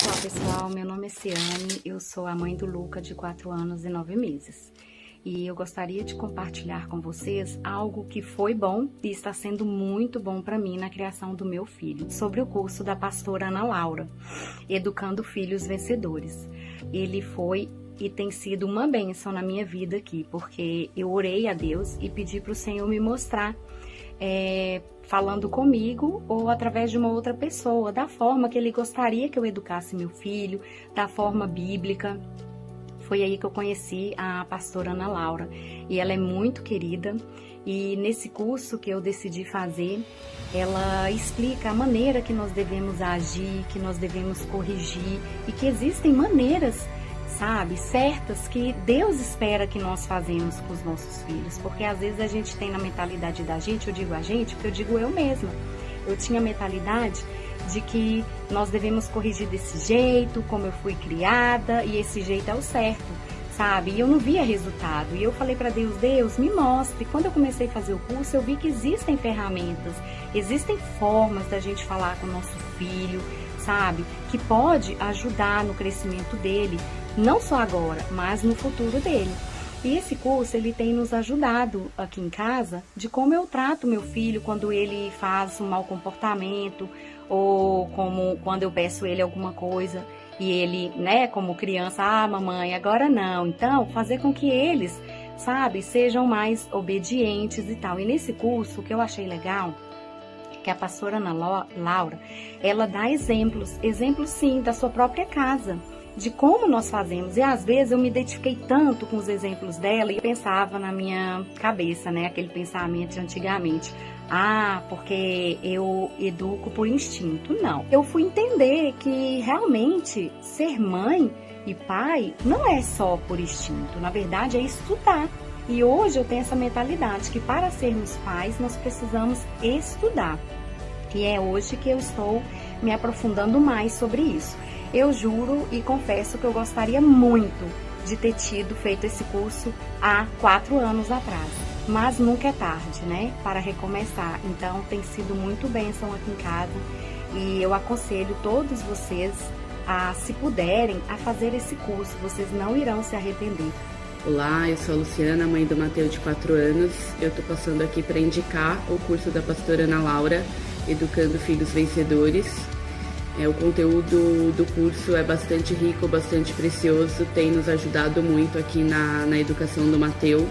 Olá pessoal, meu nome é Ciane, eu sou a mãe do Luca de 4 anos e 9 meses. E eu gostaria de compartilhar com vocês algo que foi bom e está sendo muito bom para mim na criação do meu filho, sobre o curso da pastora Ana Laura, Educando Filhos Vencedores. Ele foi e tem sido uma bênção na minha vida aqui, porque eu orei a Deus e pedi para o Senhor me mostrar falando comigo ou através de uma outra pessoa, da forma que Ele gostaria que eu educasse meu filho, da forma bíblica. Foi aí que eu conheci a pastora Ana Laura e ela é muito querida, e nesse curso que eu decidi fazer, ela explica a maneira que nós devemos agir, que nós devemos corrigir e que existem maneiras, sabe, certas que Deus espera que nós fazemos com os nossos filhos, porque às vezes a gente tem na mentalidade da gente, eu digo a gente, porque eu digo eu mesma, eu tinha a mentalidade de que nós devemos corrigir desse jeito, como eu fui criada, e esse jeito é o certo, sabe? E eu não via resultado, e eu falei para Deus, Deus, me mostre. Quando eu comecei a fazer o curso, eu vi que existem ferramentas, existem formas da gente falar com o nosso filho, sabe? Que pode ajudar no crescimento dele, não só agora, mas no futuro dele. E esse curso, ele tem nos ajudado aqui em casa de como eu trato meu filho quando ele faz um mau comportamento, ou como quando eu peço ele alguma coisa e ele, né, como criança, mamãe, agora não. Então, fazer com que eles, sabe, sejam mais obedientes e tal. E nesse curso, o que eu achei legal, que a pastora Ana Laura, ela dá exemplos sim, da sua própria casa. de como nós fazemos. E às vezes eu me identifiquei tanto com os exemplos dela e eu pensava na minha cabeça, né, aquele pensamento de antigamente. Ah, porque eu educo por instinto. Não. Eu fui entender que realmente ser mãe e pai não é só por instinto. Na verdade, é estudar. E hoje eu tenho essa mentalidade que para sermos pais nós precisamos estudar. E é hoje que eu estou me aprofundando mais sobre isso. Eu juro e confesso que eu gostaria muito de ter feito esse curso há 4 anos atrás. Mas nunca é tarde, né? Para recomeçar. Então tem sido muito bênção aqui em casa. E eu aconselho todos vocês a, se puderem, a fazer esse curso. Vocês não irão se arrepender. Olá, eu sou a Luciana, mãe do Mateus de 4 anos. Eu tô passando aqui para indicar o curso da pastora Ana Laura, Educando Filhos Vencedores. O conteúdo do curso é bastante rico, bastante precioso, tem nos ajudado muito aqui na educação do Mateus.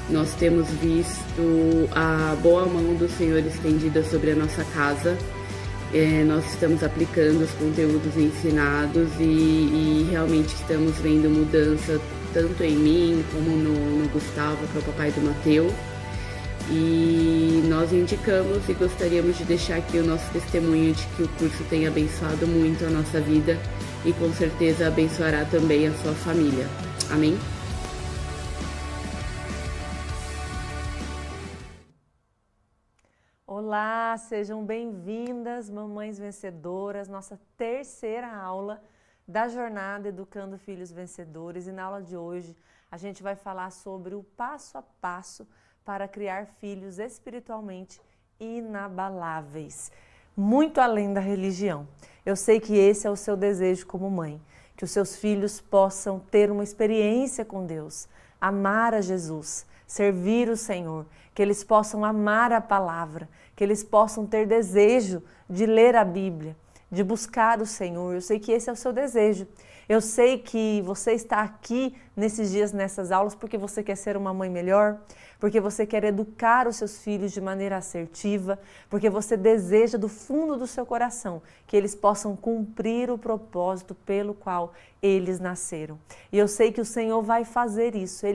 Nós temos visto a boa mão do Senhor estendida sobre a nossa casa. Nós estamos aplicando os conteúdos ensinados e realmente estamos vendo mudança tanto em mim como no Gustavo, que é o papai do Mateus. E nós indicamos e gostaríamos de deixar aqui o nosso testemunho de que o curso tem abençoado muito a nossa vida e com certeza abençoará também a sua família. Amém? Olá, sejam bem-vindas, mamães vencedoras, nossa terceira aula da jornada Educando Filhos Vencedores. E na aula de hoje a gente vai falar sobre o passo a passo para criar filhos espiritualmente inabaláveis, muito além da religião. Eu sei que esse é o seu desejo como mãe, que os seus filhos possam ter uma experiência com Deus, amar a Jesus, servir o Senhor, que eles possam amar a palavra, que eles possam ter desejo de ler a Bíblia, de buscar o Senhor. Eu sei que esse é o seu desejo. Eu sei que você está aqui nesses dias, nessas aulas, porque você quer ser uma mãe melhor, porque você quer educar os seus filhos de maneira assertiva, porque você deseja do fundo do seu coração que eles possam cumprir o propósito pelo qual eles nasceram. E eu sei que o Senhor vai fazer isso.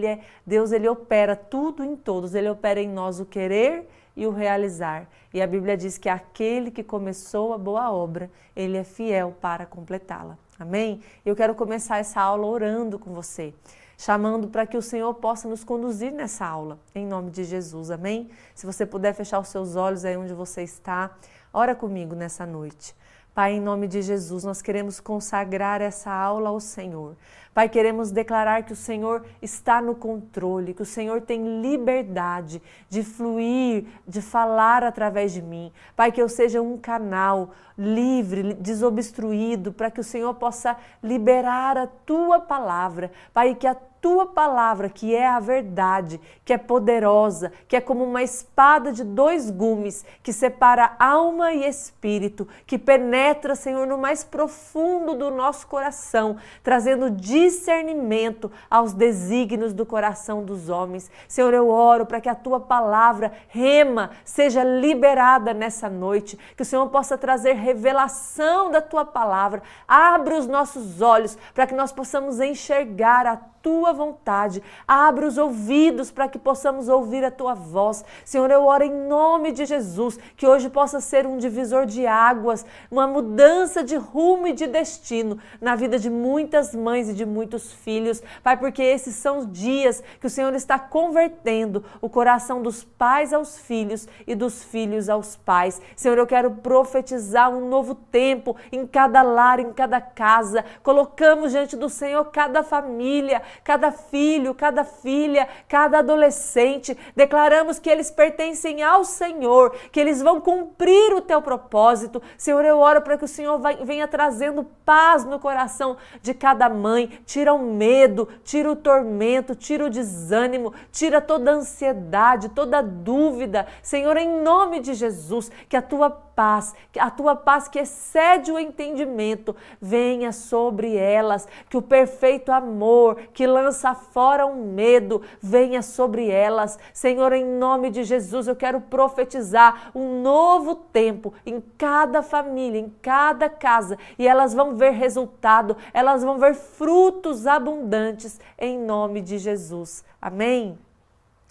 Deus, Ele opera tudo em todos, Ele opera em nós o querer e o realizar. E a Bíblia diz que aquele que começou a boa obra, Ele é fiel para completá-la. Amém? Eu quero começar essa aula orando com você, chamando para que o Senhor possa nos conduzir nessa aula, em nome de Jesus, amém? Se você puder fechar os seus olhos aí onde você está, ora comigo nessa noite. Pai, em nome de Jesus, nós queremos consagrar essa aula ao Senhor. Pai, queremos declarar que o Senhor está no controle, que o Senhor tem liberdade de fluir, de falar através de mim. Pai, que eu seja um canal livre, desobstruído, para que o Senhor possa liberar a Tua palavra. Pai, que a Tua palavra, que é a verdade, que é poderosa, que é como uma espada de 2 gumes, que separa alma e espírito, que penetra, Senhor, no mais profundo do nosso coração, trazendo discernimento aos desígnios do coração dos homens. Senhor, eu oro para que a Tua palavra, rema, seja liberada nessa noite, que o Senhor possa trazer revelação da Tua palavra. Abre os nossos olhos para que nós possamos enxergar a Tua vontade. Abre os ouvidos para que possamos ouvir a Tua voz. Senhor, eu oro em nome de Jesus, que hoje possa ser um divisor de águas, uma mudança de rumo e de destino na vida de muitas mães e de muitos filhos. Pai, porque esses são os dias que o Senhor está convertendo o coração dos pais aos filhos e dos filhos aos pais. Senhor, eu quero profetizar um novo tempo em cada lar, em cada casa. Colocamos diante do Senhor cada família, cada filho, cada filha, cada adolescente. Declaramos que eles pertencem ao Senhor, que eles vão cumprir o Teu propósito. Senhor, eu oro para que o Senhor venha trazendo paz no coração de cada mãe. Tira o medo, tira o tormento, tira o desânimo, tira toda a ansiedade, toda a dúvida. Senhor, em nome de Jesus, que a Tua paz, a tua paz que excede o entendimento, venha sobre elas, que o perfeito amor que lança fora o medo, venha sobre elas. Senhor, em nome de Jesus, eu quero profetizar um novo tempo em cada família, em cada casa, e elas vão ver resultado, elas vão ver frutos abundantes em nome de Jesus. Amém?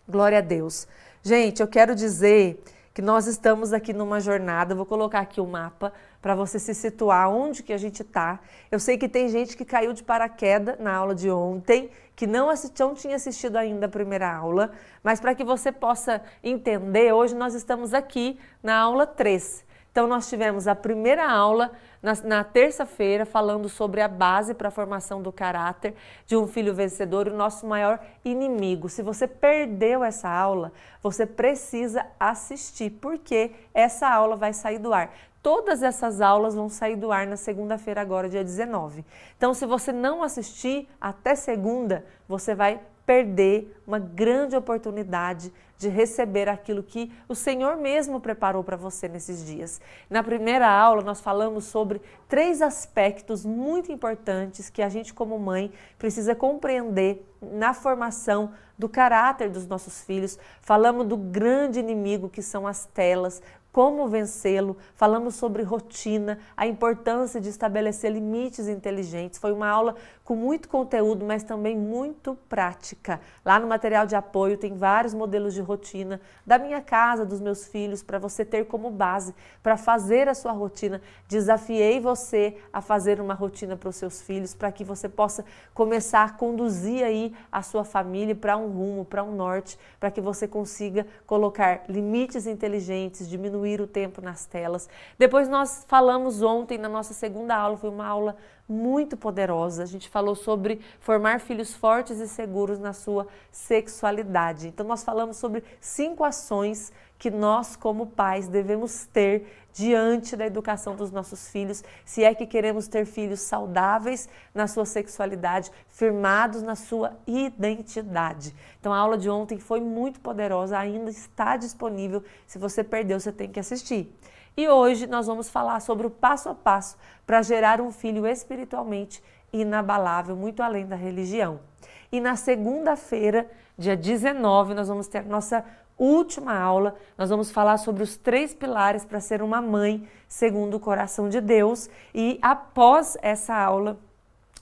Glória a Deus. Gente, eu quero dizer que nós estamos aqui numa jornada, vou colocar aqui o mapa para você se situar onde que a gente está. Eu sei que tem gente que caiu de paraquedas na aula de ontem, que não tinha assistido ainda a primeira aula, mas para que você possa entender, hoje nós estamos aqui na aula 3. Então, nós tivemos a primeira aula na terça-feira falando sobre a base para a formação do caráter de um filho vencedor, o nosso maior inimigo. Se você perdeu essa aula, você precisa assistir, porque essa aula vai sair do ar. Todas essas aulas vão sair do ar na segunda-feira agora, dia 19. Então, se você não assistir até segunda, você vai perder uma grande oportunidade de receber aquilo que o Senhor mesmo preparou para você nesses dias. Na primeira aula, nós falamos sobre 3 aspectos muito importantes que a gente, como mãe, precisa compreender na formação do caráter dos nossos filhos. Falamos do grande inimigo que são as telas, como vencê-lo, falamos sobre rotina, a importância de estabelecer limites inteligentes. Foi uma aula com muito conteúdo, mas também muito prática. Lá no material de apoio tem vários modelos de rotina da minha casa, dos meus filhos, para você ter como base, para fazer a sua rotina. Desafiei você a fazer uma rotina para os seus filhos, para que você possa começar a conduzir aí a sua família para um rumo, para um norte, para que você consiga colocar limites inteligentes, diminuir o tempo nas telas. Depois nós falamos ontem na nossa segunda aula, foi uma aula muito poderosa. A gente falou sobre formar filhos fortes e seguros na sua sexualidade. Então nós falamos sobre 5 ações que nós como pais devemos ter diante da educação dos nossos filhos, se é que queremos ter filhos saudáveis na sua sexualidade, firmados na sua identidade. Então a aula de ontem foi muito poderosa, ainda está disponível, se você perdeu você tem que assistir. E hoje nós vamos falar sobre o passo a passo para gerar um filho espiritualmente inabalável, muito além da religião. E na segunda-feira, dia 19, nós vamos ter a nossa última aula, nós vamos falar sobre os 3 pilares para ser uma mãe segundo o coração de Deus. E após essa aula,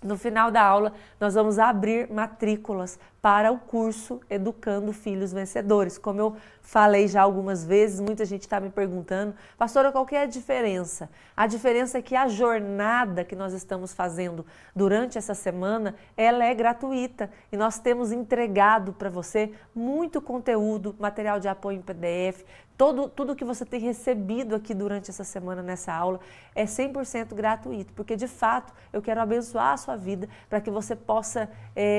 no final da aula, nós vamos abrir matrículas para o curso Educando Filhos Vencedores. Como eu falei já algumas vezes, muita gente está me perguntando, pastora, qual que é a diferença? A diferença é que a jornada que nós estamos fazendo durante essa semana, ela é gratuita e nós temos entregado para você muito conteúdo, material de apoio em PDF, tudo que você tem recebido aqui durante essa semana nessa aula é 100% gratuito, porque de fato eu quero abençoar a sua vida para que você possa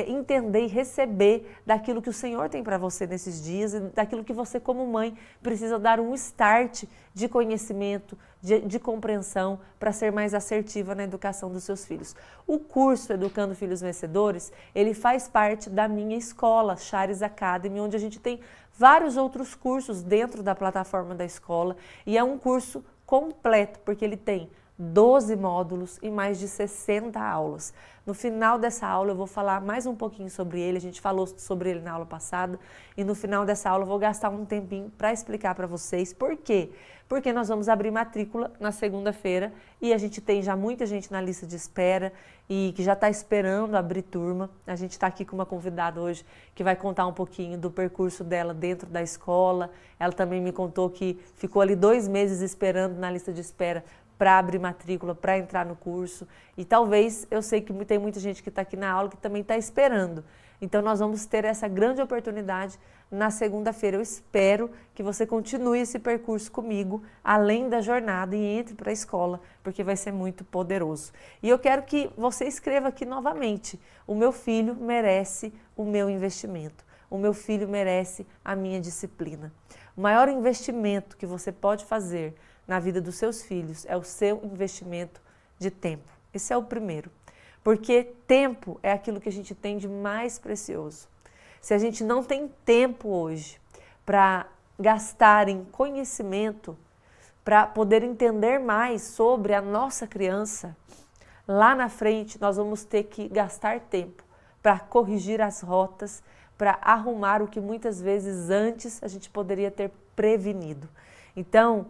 entender e receber daquilo que o Senhor tem para você nesses dias e daquilo que você como mãe precisa dar um start de conhecimento, de compreensão para ser mais assertiva na educação dos seus filhos. O curso Educando Filhos Vencedores, ele faz parte da minha escola, Charis Academy, onde a gente tem vários outros cursos dentro da plataforma da escola e é um curso completo, porque ele tem 12 módulos e mais de 60 aulas. No final dessa aula eu vou falar mais um pouquinho sobre ele, a gente falou sobre ele na aula passada e no final dessa aula eu vou gastar um tempinho para explicar para vocês por quê. Porque nós vamos abrir matrícula na segunda-feira e a gente tem já muita gente na lista de espera e que já está esperando abrir turma. A gente está aqui com uma convidada hoje que vai contar um pouquinho do percurso dela dentro da escola. Ela também me contou que ficou ali 2 meses esperando na lista de espera para abrir matrícula, para entrar no curso. E talvez, eu sei que tem muita gente que está aqui na aula que também está esperando. Então nós vamos ter essa grande oportunidade na segunda-feira. Eu espero que você continue esse percurso comigo, além da jornada, e entre para a escola, porque vai ser muito poderoso. E eu quero que você escreva aqui novamente: o meu filho merece o meu investimento. O meu filho merece a minha disciplina. O maior investimento que você pode fazer na vida dos seus filhos é o seu investimento de tempo. Esse é o primeiro. Porque tempo é aquilo que a gente tem de mais precioso. Se a gente não tem tempo hoje para gastar em conhecimento, para poder entender mais sobre a nossa criança, lá na frente nós vamos ter que gastar tempo para corrigir as rotas, para arrumar o que muitas vezes antes a gente poderia ter prevenido. Então,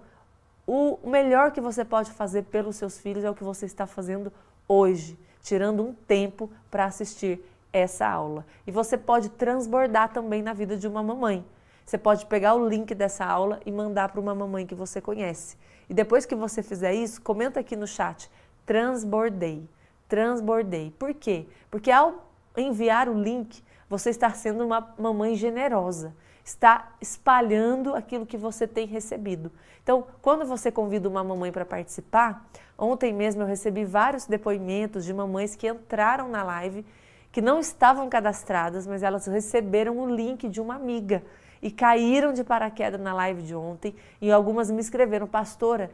o melhor que você pode fazer pelos seus filhos é o que você está fazendo hoje, tirando um tempo para assistir essa aula. E você pode transbordar também na vida de uma mamãe. Você pode pegar o link dessa aula e mandar para uma mamãe que você conhece. E depois que você fizer isso, comenta aqui no chat, transbordei, transbordei. Por quê? Porque ao enviar o link, você está sendo uma mamãe generosa, está espalhando aquilo que você tem recebido. Então, quando você convida uma mamãe para participar, ontem mesmo eu recebi vários depoimentos de mamães que entraram na live, que não estavam cadastradas, mas elas receberam o link de uma amiga e caíram de paraquedas na live de ontem, e algumas me escreveram, pastora,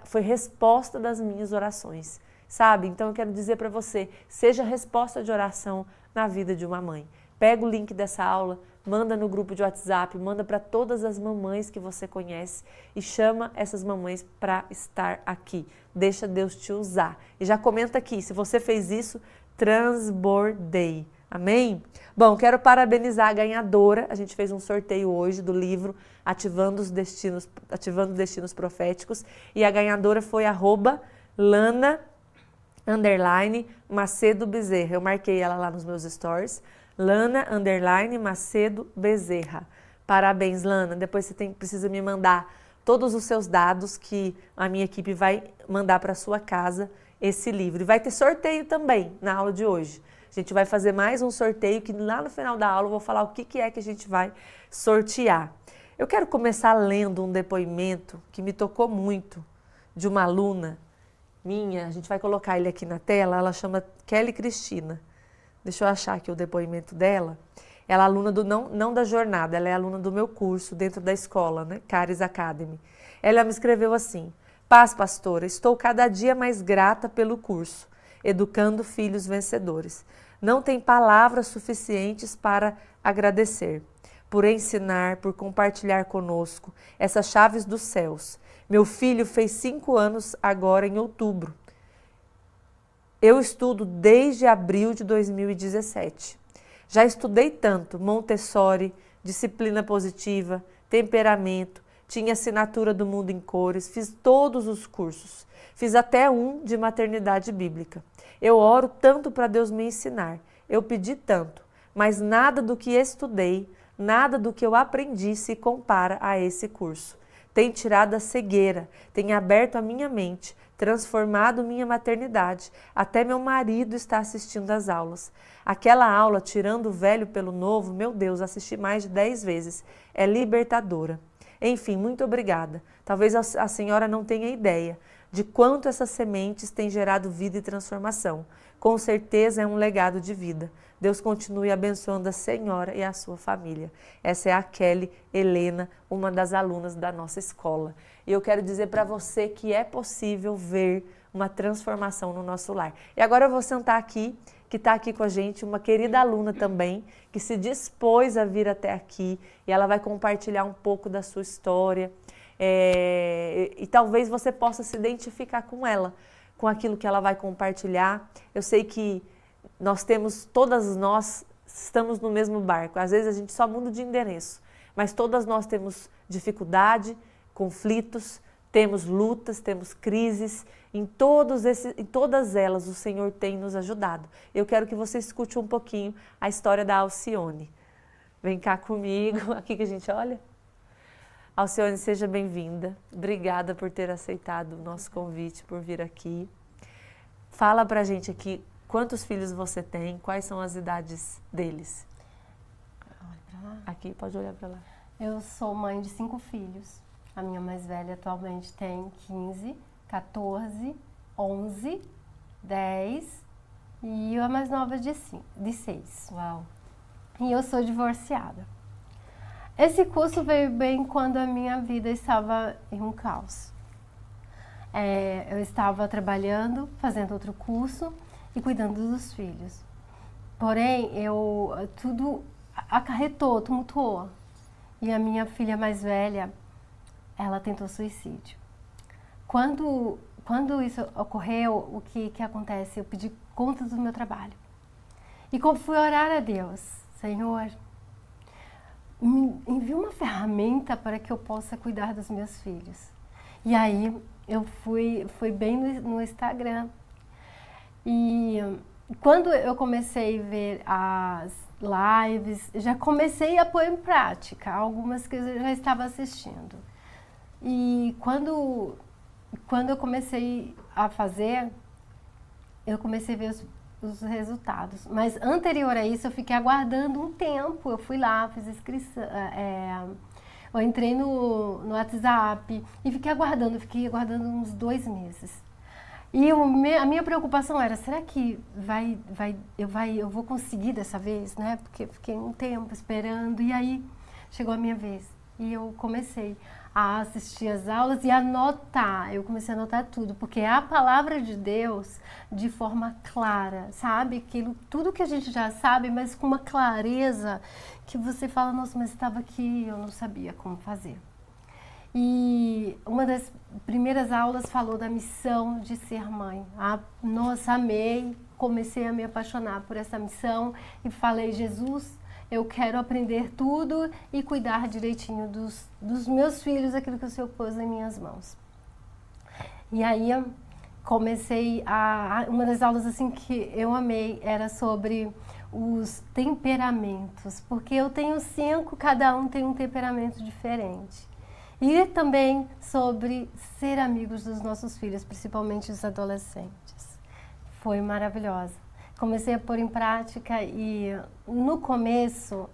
foi resposta das minhas orações, sabe? Então eu quero dizer para você, seja resposta de oração na vida de uma mãe. Pega o link dessa aula, manda no grupo de WhatsApp, manda para todas as mamães que você conhece e chama essas mamães para estar aqui. Deixa Deus te usar. E já comenta aqui, se você fez isso, transbordei. Amém? Bom, quero parabenizar a ganhadora. A gente fez um sorteio hoje do livro Ativando Destinos Proféticos. E a ganhadora foi @Lana_Macedo Bezerra. Eu marquei ela lá nos meus stories. Lana_Macedo Bezerra. Parabéns, Lana. Depois você precisa me mandar todos os seus dados que a minha equipe vai mandar para sua casa esse livro. E vai ter sorteio também na aula de hoje. A gente vai fazer mais um sorteio que lá no final da aula eu vou falar o que é que a gente vai sortear. Eu quero começar lendo um depoimento que me tocou muito de uma aluna minha. A gente vai colocar ele aqui na tela. Ela chama Kelly Cristina. Deixa eu achar aqui o depoimento dela. Ela é aluna não da jornada, ela é aluna do meu curso dentro da escola, né? Caris Academy. Ela me escreveu assim: Paz, pastora, estou cada dia mais grata pelo curso, Educando Filhos Vencedores. Não tem palavras suficientes para agradecer, por ensinar, por compartilhar conosco essas chaves dos céus. Meu filho fez 5 anos agora em outubro. Eu estudo desde abril de 2017. Já estudei tanto Montessori, disciplina positiva, temperamento, tinha assinatura do Mundo em Cores, fiz todos os cursos. Fiz até um de maternidade bíblica. Eu oro tanto para Deus me ensinar. Eu pedi tanto, mas nada do que estudei, nada do que eu aprendi se compara a esse curso. Tem tirado a cegueira, tem aberto a minha mente, transformado minha maternidade. Até meu marido está assistindo às aulas. Aquela aula, tirando o velho pelo novo, meu Deus, assisti mais de 10 vezes. É libertadora. Enfim, muito obrigada. Talvez a senhora não tenha ideia de quanto essas sementes têm gerado vida e transformação. Com certeza é um legado de vida. Deus continue abençoando a senhora e a sua família. Essa é a Kelly Helena, uma das alunas da nossa escola. E eu quero dizer para você que é possível ver uma transformação no nosso lar. E agora eu vou sentar aqui, que está aqui com a gente, uma querida aluna também, que se dispôs a vir até aqui, e ela vai compartilhar um pouco da sua história. E talvez você possa se identificar com ela, com aquilo que ela vai compartilhar. Eu sei que todas nós estamos no mesmo barco. Às vezes a gente só muda de endereço, mas todas nós temos dificuldade, conflitos, temos lutas, temos crises. Em todas elas o Senhor tem nos ajudado. Eu quero que você escute um pouquinho a história da Alcione. Vem cá comigo, aqui que a gente olha. Alcione, seja bem-vinda. Obrigada por ter aceitado o nosso convite, por vir aqui. Fala pra gente aqui quantos filhos você tem, quais são as idades deles. Olha pra lá. Aqui, pode olhar pra lá. Eu sou mãe de 5 filhos. A minha mais velha atualmente tem 15, 14, 11, 10 e a mais nova de 6. Uau! E eu sou divorciada. Esse curso veio bem quando a minha vida estava em um caos. Eu estava trabalhando, fazendo outro curso e cuidando dos filhos. Porém, tudo acarretou, tumultuou. E a minha filha mais velha, ela tentou suicídio. Quando isso ocorreu, o que acontece? Eu pedi conta do meu trabalho. E como fui orar a Deus, Senhor, me envia uma ferramenta para que eu possa cuidar dos meus filhos. E aí eu fui bem no Instagram. E quando eu comecei a ver as lives, já comecei a pôr em prática algumas que eu já estava assistindo. E quando eu comecei a fazer, eu comecei a ver os resultados. Mas anterior a isso, eu fiquei aguardando um tempo. Eu fui lá, fiz inscrição, eu entrei no WhatsApp e fiquei aguardando uns 2 meses. E a minha preocupação era, será que eu vou conseguir dessa vez, né? Porque eu fiquei um tempo esperando e aí chegou a minha vez. E eu comecei a assistir as aulas e anotar. Eu comecei a anotar tudo, porque é a palavra de Deus de forma clara, sabe? Tudo que a gente já sabe, mas com uma clareza que você fala, nossa, mas estava aqui, eu não sabia como fazer. E uma das primeiras aulas falou da missão de ser mãe. Nossa, amei, comecei a me apaixonar por essa missão e falei, Jesus, eu quero aprender tudo e cuidar direitinho dos meus filhos, aquilo que o Senhor pôs em minhas mãos. E aí comecei uma das aulas assim que eu amei era sobre os temperamentos, porque eu tenho 5, cada um tem um temperamento diferente. E também sobre ser amigos dos nossos filhos, principalmente os adolescentes. Foi maravilhosa. Comecei a pôr em prática e no começo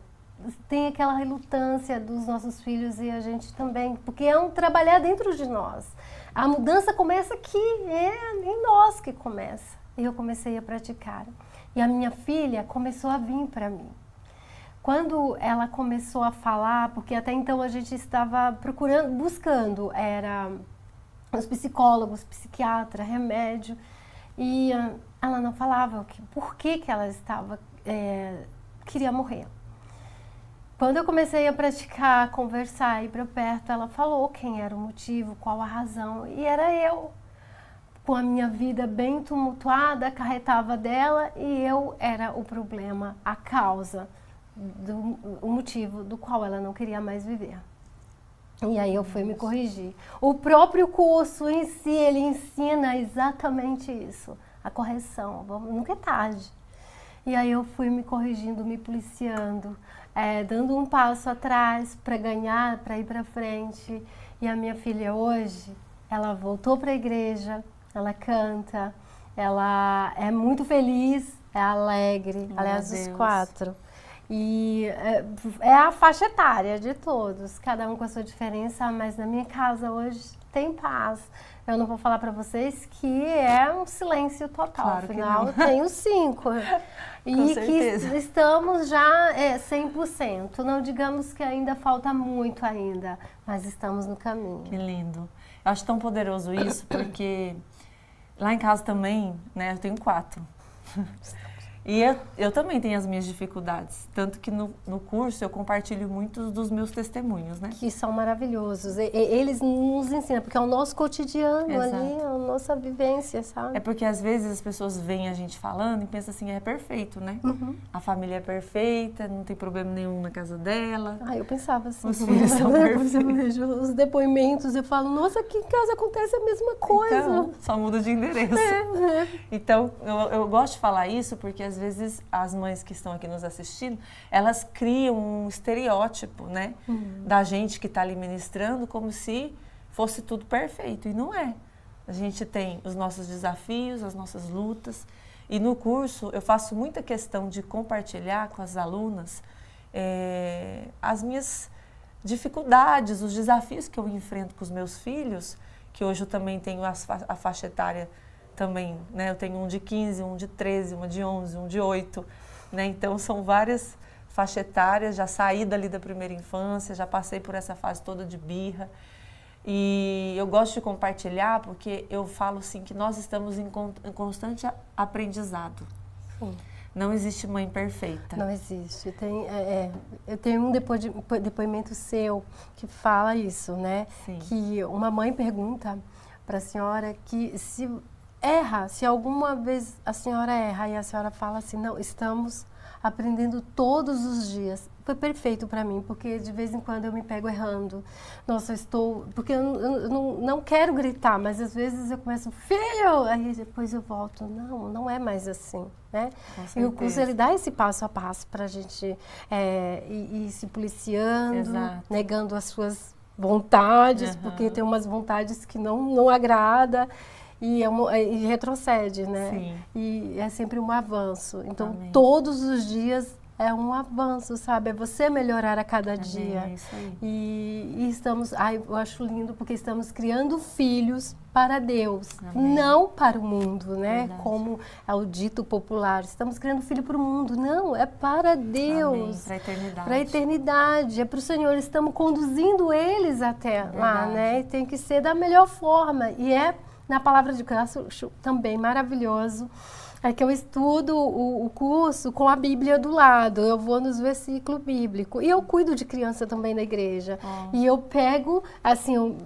tem aquela relutância dos nossos filhos e a gente também, porque é um trabalhar dentro de nós. A mudança começa aqui, é em nós que começa. E eu comecei a praticar. E a minha filha começou a vir para mim. Quando ela começou a falar, porque até então a gente estava buscando, era os psicólogos, psiquiatra, remédio, e ela não falava por que ela queria morrer. Quando eu comecei a praticar, conversar, ir para perto, ela falou quem era o motivo, qual a razão, e era eu. Com a minha vida bem tumultuada, acarretava dela, e eu era o problema, a causa. O motivo do qual ela não queria mais viver. E aí eu fui me corrigir. O próprio curso em si, ele ensina exatamente isso, a correção, nunca é tarde. E aí eu fui me corrigindo, me policiando, dando um passo atrás para ganhar, para ir para frente. E a minha filha hoje, ela voltou para a igreja, ela canta, ela é muito feliz, é alegre, aliás, os 4. E é a faixa etária de todos, cada um com a sua diferença, mas na minha casa hoje tem paz. Eu não vou falar para vocês que é um silêncio total, claro, afinal eu tenho 5. E que estamos já 100%. Não digamos que ainda falta muito ainda, mas estamos no caminho. Que lindo. Eu acho tão poderoso isso, porque lá em casa também, né, eu tenho 4. E eu também tenho as minhas dificuldades, tanto que no curso eu compartilho muitos dos meus testemunhos, né? Que são maravilhosos. Eles nos ensinam, porque é o nosso cotidiano. Exato. Ali, é a nossa vivência, sabe? É porque às vezes as pessoas veem a gente falando e pensam assim, é perfeito, né? Uhum. A família é perfeita, não tem problema nenhum na casa dela. Eu pensava assim. Os filhos são perfeitos. Eu vejo os depoimentos, eu falo, nossa, aqui em casa acontece a mesma coisa. Então, só muda de endereço. Então, eu gosto de falar isso porque às vezes as mães que estão aqui nos assistindo, elas criam um estereótipo, né, da gente que está ali ministrando como se fosse tudo perfeito, e não é. A gente tem os nossos desafios, as nossas lutas, e no curso eu faço muita questão de compartilhar com as alunas as minhas dificuldades, os desafios que eu enfrento com os meus filhos, que hoje eu também tenho a faixa etária também, né? Eu tenho um de 15, um de 13, uma de 11, um de 8, né? Então são várias faixas etárias, já saí dali da primeira infância, já passei por essa fase toda de birra. E eu gosto de compartilhar porque eu falo assim que nós estamos em constante aprendizado. Sim. Não existe mãe perfeita. Não existe. Eu tenho um depoimento seu que fala isso, né? Sim. Que uma mãe pergunta para a senhora que se alguma vez a senhora erra e a senhora fala assim, não, estamos aprendendo todos os dias. Foi perfeito para mim, porque de vez em quando eu me pego errando. Nossa, porque eu não quero gritar, mas às vezes eu começo, filho, aí depois eu volto, não é mais assim, né? E o curso, ele dá esse passo a passo para a gente ir se policiando, Exato. negando as suas vontades, porque tem umas vontades que não agrada e retrocede, né? Sim. E é sempre um avanço. Então, Amém. todos os dias é um avanço, sabe? É você melhorar a cada dia. É isso aí. E estamos, eu acho lindo, porque estamos criando filhos para Deus, Amém. não para o mundo, né? Verdade. Como é o dito popular. Estamos criando filho para o mundo. Não, é para Deus. Para a eternidade. Para a eternidade, é para o Senhor. Estamos conduzindo eles até lá, né? E tem que ser da melhor forma. E na palavra de Deus, acho também maravilhoso, é que eu estudo o curso com a Bíblia do lado, eu vou nos versículos bíblicos. E eu cuido de criança também na igreja. E eu pego, assim,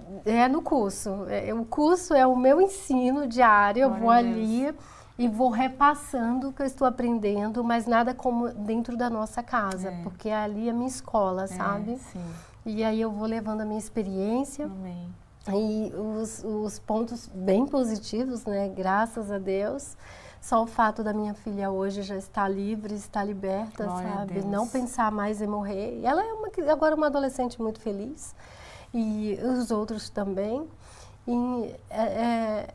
no curso. O curso é o meu ensino diário, eu vou ali e vou repassando o que eu estou aprendendo, mas nada como dentro da nossa casa, porque ali é a minha escola, sabe? Sim. E aí eu vou levando a minha experiência. Amém. E os pontos bem positivos, né? Graças a Deus. Só o fato da minha filha hoje já estar livre, estar liberta, Glória sabe? a Deus. Não pensar mais em morrer. E ela é agora uma adolescente muito feliz. E os outros também. E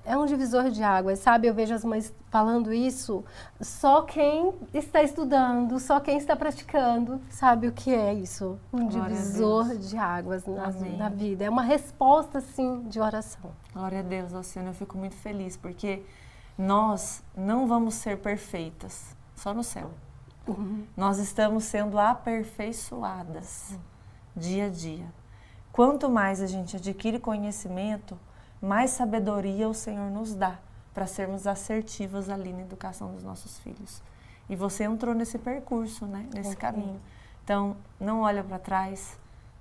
é um divisor de águas, sabe? Eu vejo as mães falando isso, só quem está estudando, só quem está praticando, sabe o que é isso? Um divisor de águas na vida. É uma resposta, sim, de oração. Glória a Deus, Luciana, eu fico muito feliz, porque nós não vamos ser perfeitas, só no céu. Nós estamos sendo aperfeiçoadas dia a dia. Quanto mais a gente adquire conhecimento, mais sabedoria o Senhor nos dá para sermos assertivas ali na educação dos nossos filhos. E você entrou nesse percurso, né? Nesse caminho. Então, não olha para trás,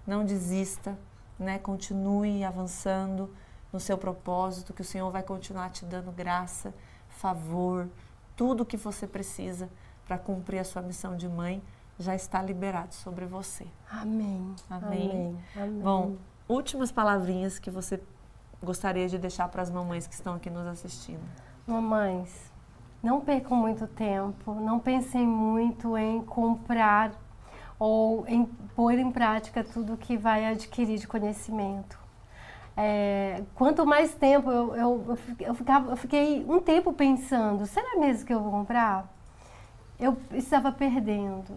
não desista, né? Continue avançando no seu propósito, que o Senhor vai continuar te dando graça, favor, tudo o que você precisa para cumprir a sua missão de mãe já está liberado sobre você. Amém. Amém. Amém. Bom, últimas palavrinhas que você gostaria de deixar para as mamães que estão aqui nos assistindo. Mamães, não percam muito tempo, não pensem muito em comprar ou em pôr em prática tudo que vai adquirir de conhecimento. Quanto mais tempo, eu fiquei um tempo pensando, será mesmo que eu vou comprar? Eu estava perdendo.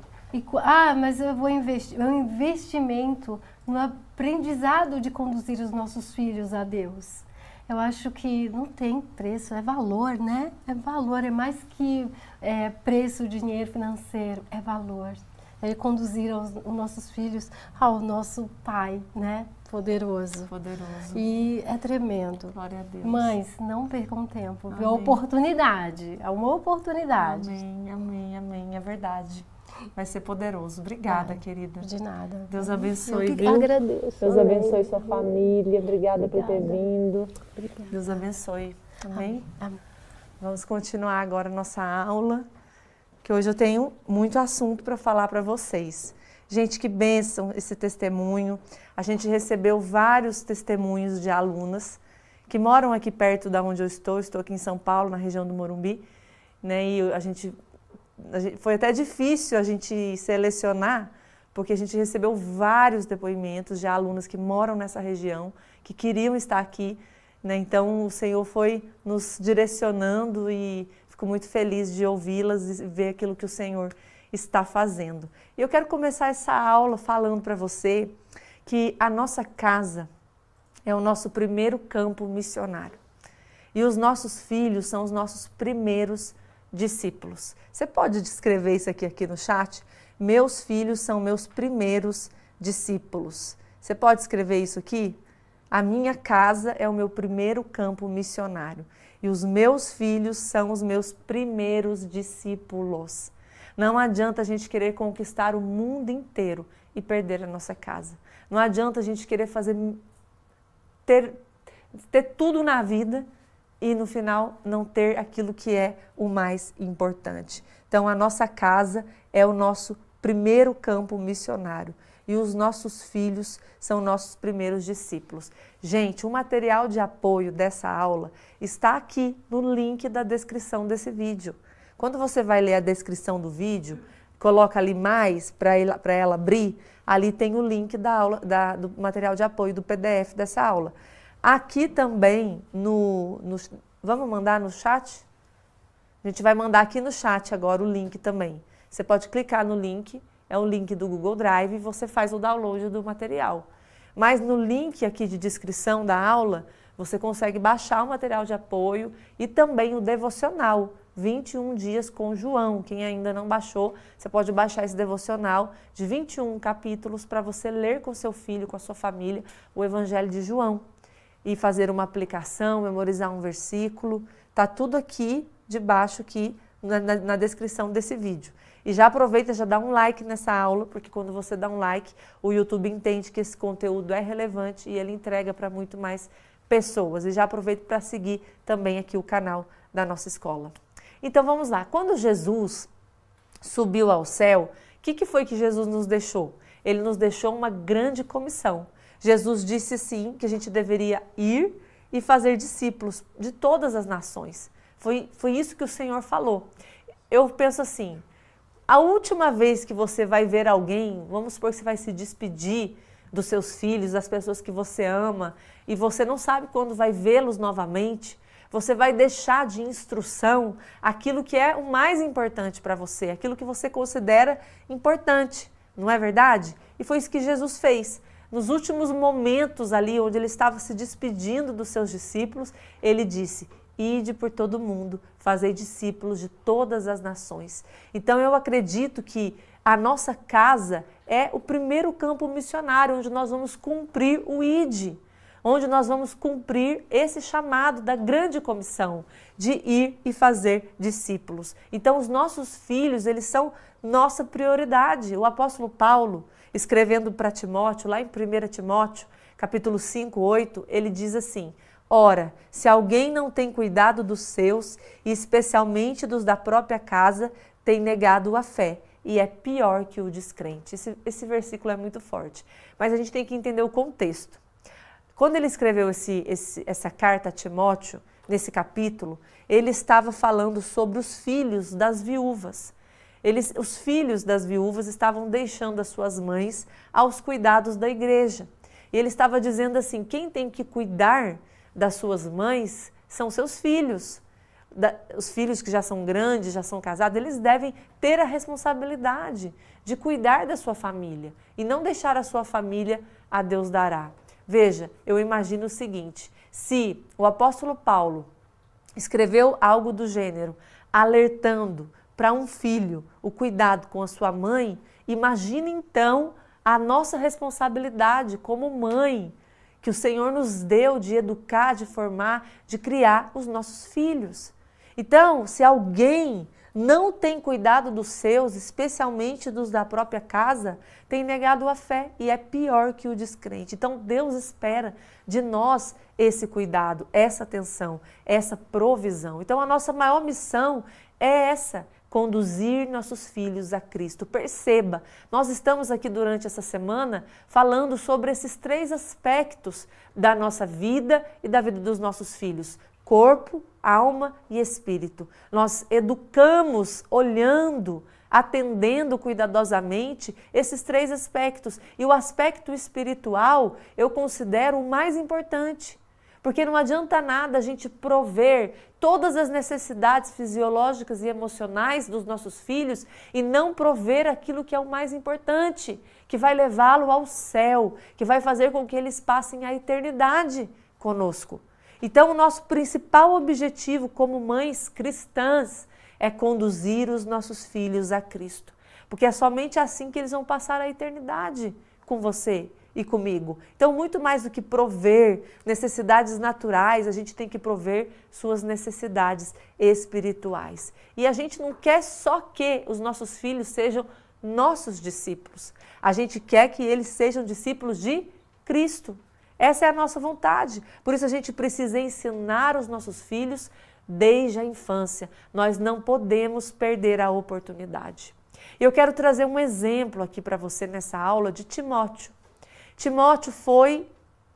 Mas eu vou investir. É um investimento no aprendizado de conduzir os nossos filhos a Deus. Eu acho que não tem preço, é valor, né? É valor, é mais que preço, dinheiro financeiro, é valor. É conduzir os nossos filhos ao nosso Pai, né? Poderoso. E é tremendo. Glória a Deus. Mães, não percam tempo. Amém. É oportunidade. É uma oportunidade. Amém, amém, amém. É verdade. Vai ser poderoso. Obrigada, querida. De nada. Deus abençoe, Eu que viu? agradeço. Deus Amém. abençoe sua família. Obrigada por ter Obrigada. vindo. Obrigada. Deus abençoe. Amém? Amém. Vamos continuar agora a nossa aula, que hoje eu tenho muito assunto para falar para vocês. Gente, que bênção esse testemunho. A gente recebeu vários testemunhos de alunas que moram aqui perto da onde eu estou aqui em São Paulo, na região do Morumbi, né? E foi até difícil a gente selecionar, porque a gente recebeu vários depoimentos de alunas que moram nessa região, que queriam estar aqui, né? Então o Senhor foi nos direcionando e fico muito feliz de ouvi-las e ver aquilo que o Senhor está fazendo. E eu quero começar essa aula falando para você que a nossa casa é o nosso primeiro campo missionário. E os nossos filhos são os nossos primeiros discípulos. Você pode descrever isso aqui no chat? Meus filhos são meus primeiros discípulos. Você pode escrever isso aqui? A minha casa é o meu primeiro campo missionário. E os meus filhos são os meus primeiros discípulos. Não adianta a gente querer conquistar o mundo inteiro e perder a nossa casa. Não adianta a gente querer ter tudo na vida e no final não ter aquilo que é o mais importante. Então a nossa casa é o nosso primeiro campo missionário e os nossos filhos são nossos primeiros discípulos. Gente, o material de apoio dessa aula está aqui no link da descrição desse vídeo. Quando você vai ler a descrição do vídeo, coloca ali mais para ela abrir, ali tem o link da aula, do material de apoio do PDF dessa aula. Aqui também, vamos mandar no chat? A gente vai mandar aqui no chat agora o link também. Você pode clicar no link, é o link do Google Drive e você faz o download do material. Mas no link aqui de descrição da aula, você consegue baixar o material de apoio e também o devocional, 21 dias com João. Quem ainda não baixou, você pode baixar esse devocional de 21 capítulos para você ler com seu filho, com a sua família, o Evangelho de João. E fazer uma aplicação, memorizar um versículo. Está tudo aqui debaixo aqui na descrição desse vídeo. E já aproveita, já dá um like nessa aula, porque quando você dá um like, o YouTube entende que esse conteúdo é relevante e ele entrega para muito mais pessoas. E já aproveita para seguir também aqui o canal da nossa escola. Então vamos lá. Quando Jesus subiu ao céu, o que foi que Jesus nos deixou? Ele nos deixou uma grande comissão. Jesus disse sim que a gente deveria ir e fazer discípulos de todas as nações. Foi isso que o Senhor falou. Eu penso assim, a última vez que você vai ver alguém, vamos supor que você vai se despedir dos seus filhos, das pessoas que você ama, e você não sabe quando vai vê-los novamente, você vai deixar de instrução aquilo que é o mais importante para você, aquilo que você considera importante, não é verdade? E foi isso que Jesus fez. Nos últimos momentos ali, onde ele estava se despedindo dos seus discípulos, ele disse: ide por todo mundo, fazei discípulos de todas as nações. Então eu acredito que a nossa casa é o primeiro campo missionário, onde nós vamos cumprir o ide, onde nós vamos cumprir esse chamado da grande comissão de ir e fazer discípulos. Então os nossos filhos, eles são nossa prioridade. O apóstolo Paulo, escrevendo para Timóteo, lá em 1 Timóteo, capítulo 5, 8, ele diz assim: ora, se alguém não tem cuidado dos seus, e especialmente dos da própria casa, tem negado a fé, e é pior que o descrente. Esse versículo é muito forte, mas a gente tem que entender o contexto. Quando ele escreveu essa carta a Timóteo, nesse capítulo, ele estava falando sobre os filhos das viúvas. Os filhos das viúvas estavam deixando as suas mães aos cuidados da igreja. E ele estava dizendo assim, quem tem que cuidar das suas mães são seus filhos. Os filhos que já são grandes, já são casados, eles devem ter a responsabilidade de cuidar da sua família e não deixar a sua família a Deus dará. Veja, eu imagino o seguinte, se o apóstolo Paulo escreveu algo do gênero, alertando para um filho o cuidado com a sua mãe, imagine então a nossa responsabilidade como mãe, que o Senhor nos deu de educar, de formar, de criar os nossos filhos. Então, se alguém não tem cuidado dos seus, especialmente dos da própria casa, tem negado a fé e é pior que o descrente. Então, Deus espera de nós esse cuidado, essa atenção, essa provisão. Então, a nossa maior missão é essa, conduzir nossos filhos a Cristo. Perceba, nós estamos aqui durante essa semana falando sobre esses 3 aspectos da nossa vida e da vida dos nossos filhos: corpo, alma e espírito. Nós educamos olhando, atendendo cuidadosamente esses 3 aspectos. E o aspecto espiritual eu considero o mais importante. Porque não adianta nada a gente prover todas as necessidades fisiológicas e emocionais dos nossos filhos e não prover aquilo que é o mais importante, que vai levá-lo ao céu, que vai fazer com que eles passem a eternidade conosco. Então, o nosso principal objetivo como mães cristãs é conduzir os nossos filhos a Cristo. Porque é somente assim que eles vão passar a eternidade com você e comigo. Então, muito mais do que prover necessidades naturais, a gente tem que prover suas necessidades espirituais. E a gente não quer só que os nossos filhos sejam nossos discípulos. A gente quer que eles sejam discípulos de Cristo. Essa é a nossa vontade. Por isso a gente precisa ensinar os nossos filhos desde a infância. Nós não podemos perder a oportunidade. Eu quero trazer um exemplo aqui para você nessa aula de Timóteo. Timóteo foi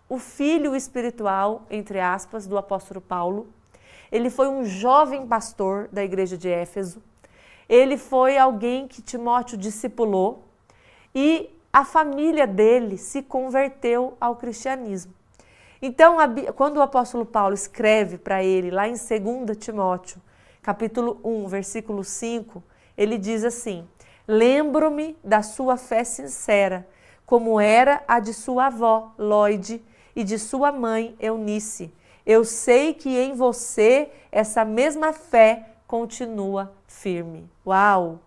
o filho espiritual, entre aspas, do apóstolo Paulo. Ele foi um jovem pastor da igreja de Éfeso. Ele foi alguém que Timóteo discipulou e a família dele se converteu ao cristianismo. Então, quando o apóstolo Paulo escreve para ele, lá em 2 Timóteo, capítulo 1, versículo 5, ele diz assim: lembro-me da sua fé sincera, como era a de sua avó, Lóide, e de sua mãe, Eunice. Eu sei que em você essa mesma fé continua firme. Uau!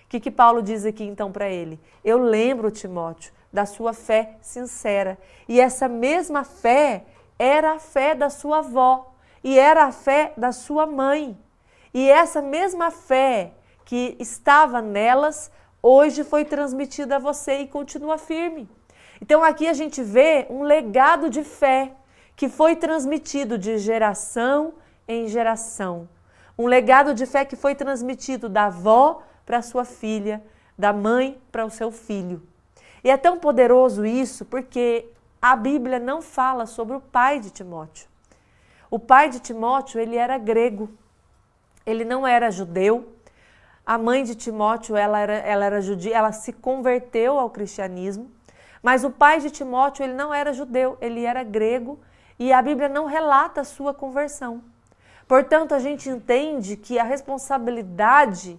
O que Paulo diz aqui então para ele? Eu lembro, Timóteo, da sua fé sincera. E essa mesma fé era a fé da sua avó e era a fé da sua mãe. E essa mesma fé que estava nelas, hoje foi transmitida a você e continua firme. Então aqui a gente vê um legado de fé que foi transmitido de geração em geração. Um legado de fé que foi transmitido da avó para a sua filha, da mãe para o seu filho. E é tão poderoso isso porque a Bíblia não fala sobre o pai de Timóteo. O pai de Timóteo, ele era grego, ele não era judeu. A mãe de Timóteo, ela era judia, ela se converteu ao cristianismo, mas o pai de Timóteo, ele não era judeu, ele era grego e a Bíblia não relata a sua conversão. Portanto, a gente entende que a responsabilidade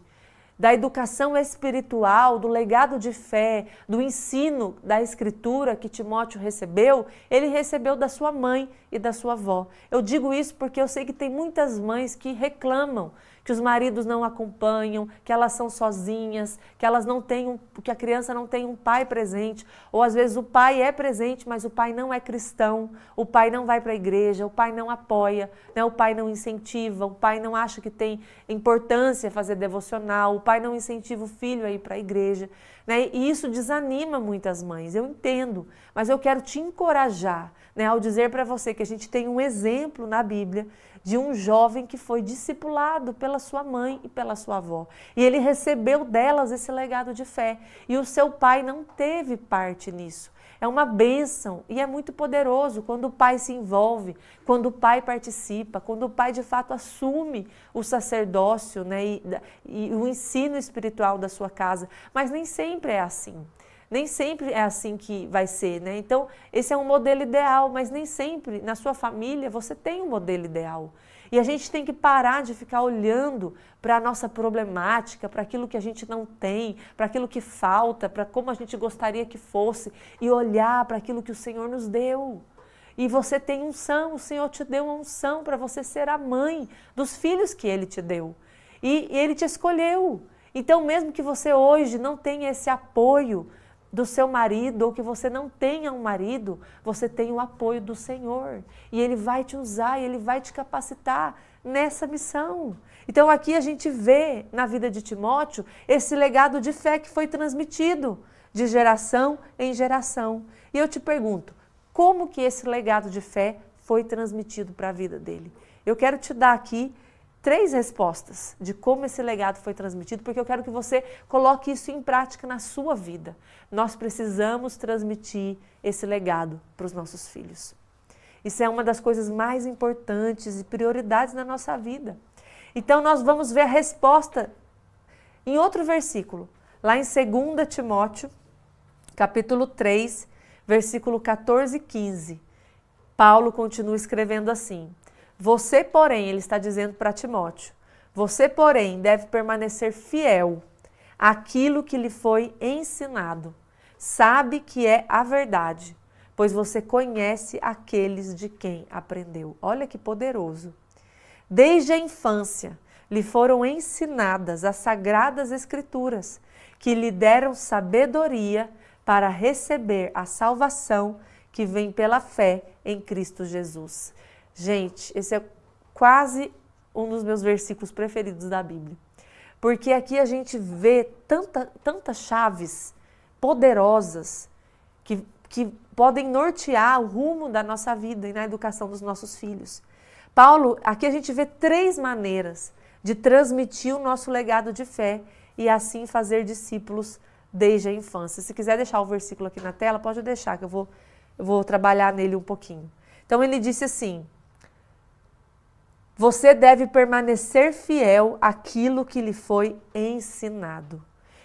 da educação espiritual, do legado de fé, do ensino da escritura que Timóteo recebeu, ele recebeu da sua mãe e da sua avó. Eu digo isso porque eu sei que tem muitas mães que reclamam que os maridos não acompanham, que elas são sozinhas, que elas não têm que a criança não tem um pai presente, ou às vezes o pai é presente, mas o pai não é cristão, o pai não vai para a igreja, o pai não apoia, né? O pai não incentiva, o pai não acha que tem importância fazer devocional, o pai não incentiva o filho a ir para a igreja, né? E isso desanima muitas mães, eu entendo, mas eu quero te encorajar, né, ao dizer para você que a gente tem um exemplo na Bíblia de um jovem que foi discipulado pela sua mãe e pela sua avó. E ele recebeu delas esse legado de fé. E o seu pai não teve parte nisso. É uma bênção e é muito poderoso quando o pai se envolve, quando o pai participa, quando o pai de fato assume o sacerdócio, né, e o ensino espiritual da sua casa. Mas nem sempre é assim. Nem sempre é assim que vai ser, né? Então, esse é um modelo ideal, mas nem sempre na sua família você tem um modelo ideal. E a gente tem que parar de ficar olhando para a nossa problemática, para aquilo que a gente não tem, para aquilo que falta, para como a gente gostaria que fosse, e olhar para aquilo que o Senhor nos deu. E você tem unção, o Senhor te deu uma unção para você ser a mãe dos filhos que Ele te deu. E Ele te escolheu. Então, mesmo que você hoje não tenha esse apoio do seu marido, ou que você não tenha um marido, você tem o apoio do Senhor. E Ele vai te usar, e Ele vai te capacitar nessa missão. Então aqui a gente vê na vida de Timóteo esse legado de fé que foi transmitido de geração em geração. E eu te pergunto, como que esse legado de fé foi transmitido para a vida dele? Eu quero te dar aqui 3 respostas de como esse legado foi transmitido, porque eu quero que você coloque isso em prática na sua vida. Nós precisamos transmitir esse legado para os nossos filhos. Isso é uma das coisas mais importantes e prioridades na nossa vida. Então nós vamos ver a resposta em outro versículo, lá em 2 Timóteo, capítulo 3, versículo 14 e 15. Paulo continua escrevendo assim: você, porém, ele está dizendo para Timóteo, você, porém, deve permanecer fiel àquilo que lhe foi ensinado. Sabe que é a verdade, pois você conhece aqueles de quem aprendeu. Olha que poderoso. Desde a infância lhe foram ensinadas as sagradas escrituras, que lhe deram sabedoria para receber a salvação que vem pela fé em Cristo Jesus. Gente, esse é quase um dos meus versículos preferidos da Bíblia. Porque aqui a gente vê tantas chaves poderosas que que podem nortear o rumo da nossa vida e na educação dos nossos filhos. Paulo, aqui a gente vê 3 maneiras de transmitir o nosso legado de fé e assim fazer discípulos desde a infância. Se quiser deixar o versículo aqui na tela, pode deixar, que eu vou trabalhar nele um pouquinho. Então ele disse assim: você deve permanecer fiel àquilo que lhe foi ensinado.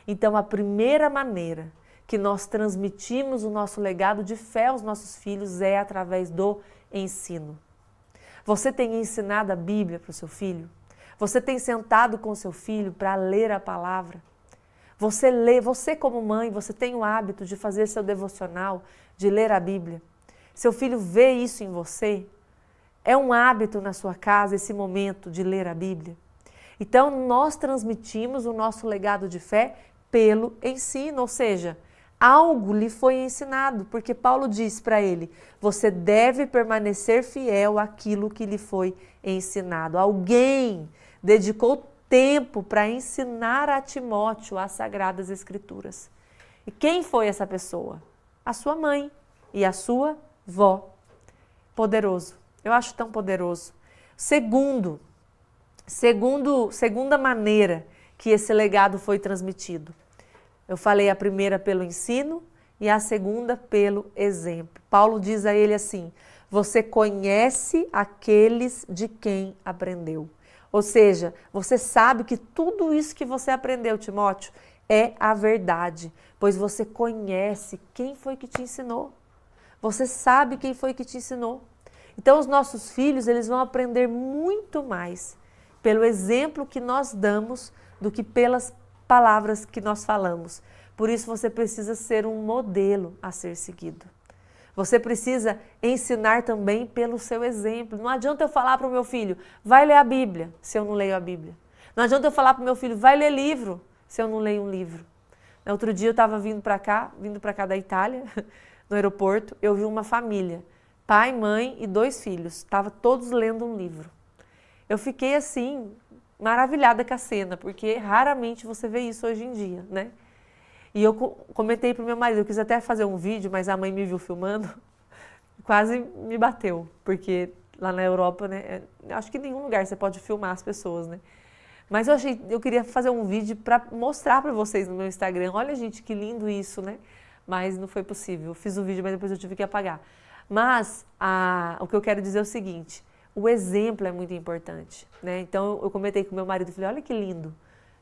Então a primeira maneira que nós transmitimos o nosso legado de fé aos nossos filhos é através do ensino. Você tem ensinado a Bíblia para o seu filho? Você tem sentado com o seu filho para ler a palavra? Você como mãe, você tem o hábito de fazer seu devocional, de ler a Bíblia? Seu filho vê isso em você? É um hábito na sua casa esse momento de ler a Bíblia? Então nós transmitimos o nosso legado de fé pelo ensino, ou seja, algo lhe foi ensinado, porque Paulo diz para ele: você deve permanecer fiel àquilo que lhe foi ensinado. Alguém dedicou tempo para ensinar a Timóteo as Sagradas Escrituras. E quem foi essa pessoa? A sua mãe e a sua vó. Poderoso. Eu acho tão poderoso. Segunda maneira que esse legado foi transmitido. Eu falei a primeira pelo ensino e a segunda pelo exemplo. Paulo diz a ele assim: você conhece aqueles de quem aprendeu. Ou seja, você sabe que tudo isso que você aprendeu, Timóteo, é a verdade, pois você conhece quem foi que te ensinou. Você sabe quem foi que te ensinou. Então os nossos filhos, eles vão aprender muito mais pelo exemplo que nós damos do que pelas palavras que nós falamos. Por isso você precisa ser um modelo a ser seguido. Você precisa ensinar também pelo seu exemplo. Não adianta eu falar para o meu filho: vai ler a Bíblia, se eu não leio a Bíblia. Não adianta eu falar para o meu filho: vai ler livro, se eu não leio um livro. Outro dia eu estava vindo para cá da Itália, no aeroporto, eu vi uma família, pai, mãe e 2 filhos, estavam todos lendo um livro. Eu fiquei assim, maravilhada com a cena, porque raramente você vê isso hoje em dia, né? E eu comentei para o meu marido, eu quis até fazer um vídeo, mas a mãe me viu filmando, quase me bateu, porque lá na Europa, né, acho que em nenhum lugar você pode filmar as pessoas, né? Mas eu queria fazer um vídeo para mostrar para vocês no meu Instagram. Olha, gente, que lindo isso, né? Mas não foi possível. Eu fiz o vídeo, mas depois eu tive que apagar. Mas o que eu quero dizer é o seguinte: o exemplo é muito importante, né? Então eu comentei com meu marido, falei: olha que lindo.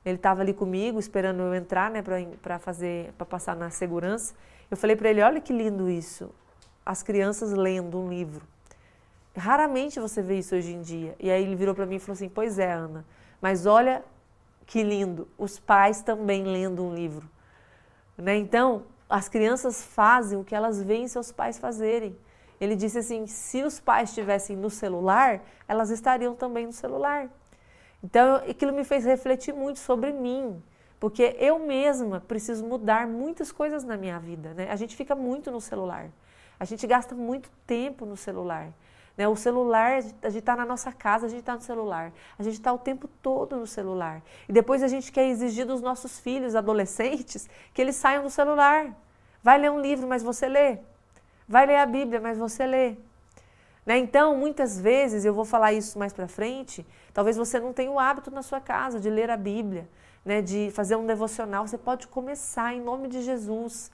Ele estava ali comigo, esperando eu entrar, né, para passar na segurança. Eu falei para ele: olha que lindo isso, as crianças lendo um livro. Raramente você vê isso hoje em dia. E aí ele virou para mim e falou assim: pois é, Ana, mas olha que lindo, os pais também lendo um livro. Né? Então, as crianças fazem o que elas veem seus pais fazerem. Ele disse assim: se os pais estivessem no celular, elas estariam também no celular. Então, aquilo me fez refletir muito sobre mim, porque eu mesma preciso mudar muitas coisas na minha vida, né? A gente fica muito no celular, a gente gasta muito tempo no celular, né? O celular, a gente está na nossa casa, a gente está no celular, a gente está o tempo todo no celular. E depois a gente quer exigir dos nossos filhos, adolescentes, que eles saiam do celular. Vai ler um livro, mas você lê. Vai ler a Bíblia, mas você lê. Né? Então, muitas vezes, eu vou falar isso mais para frente, talvez você não tenha o hábito na sua casa de ler a Bíblia, né? De fazer um devocional. Você pode começar em nome de Jesus,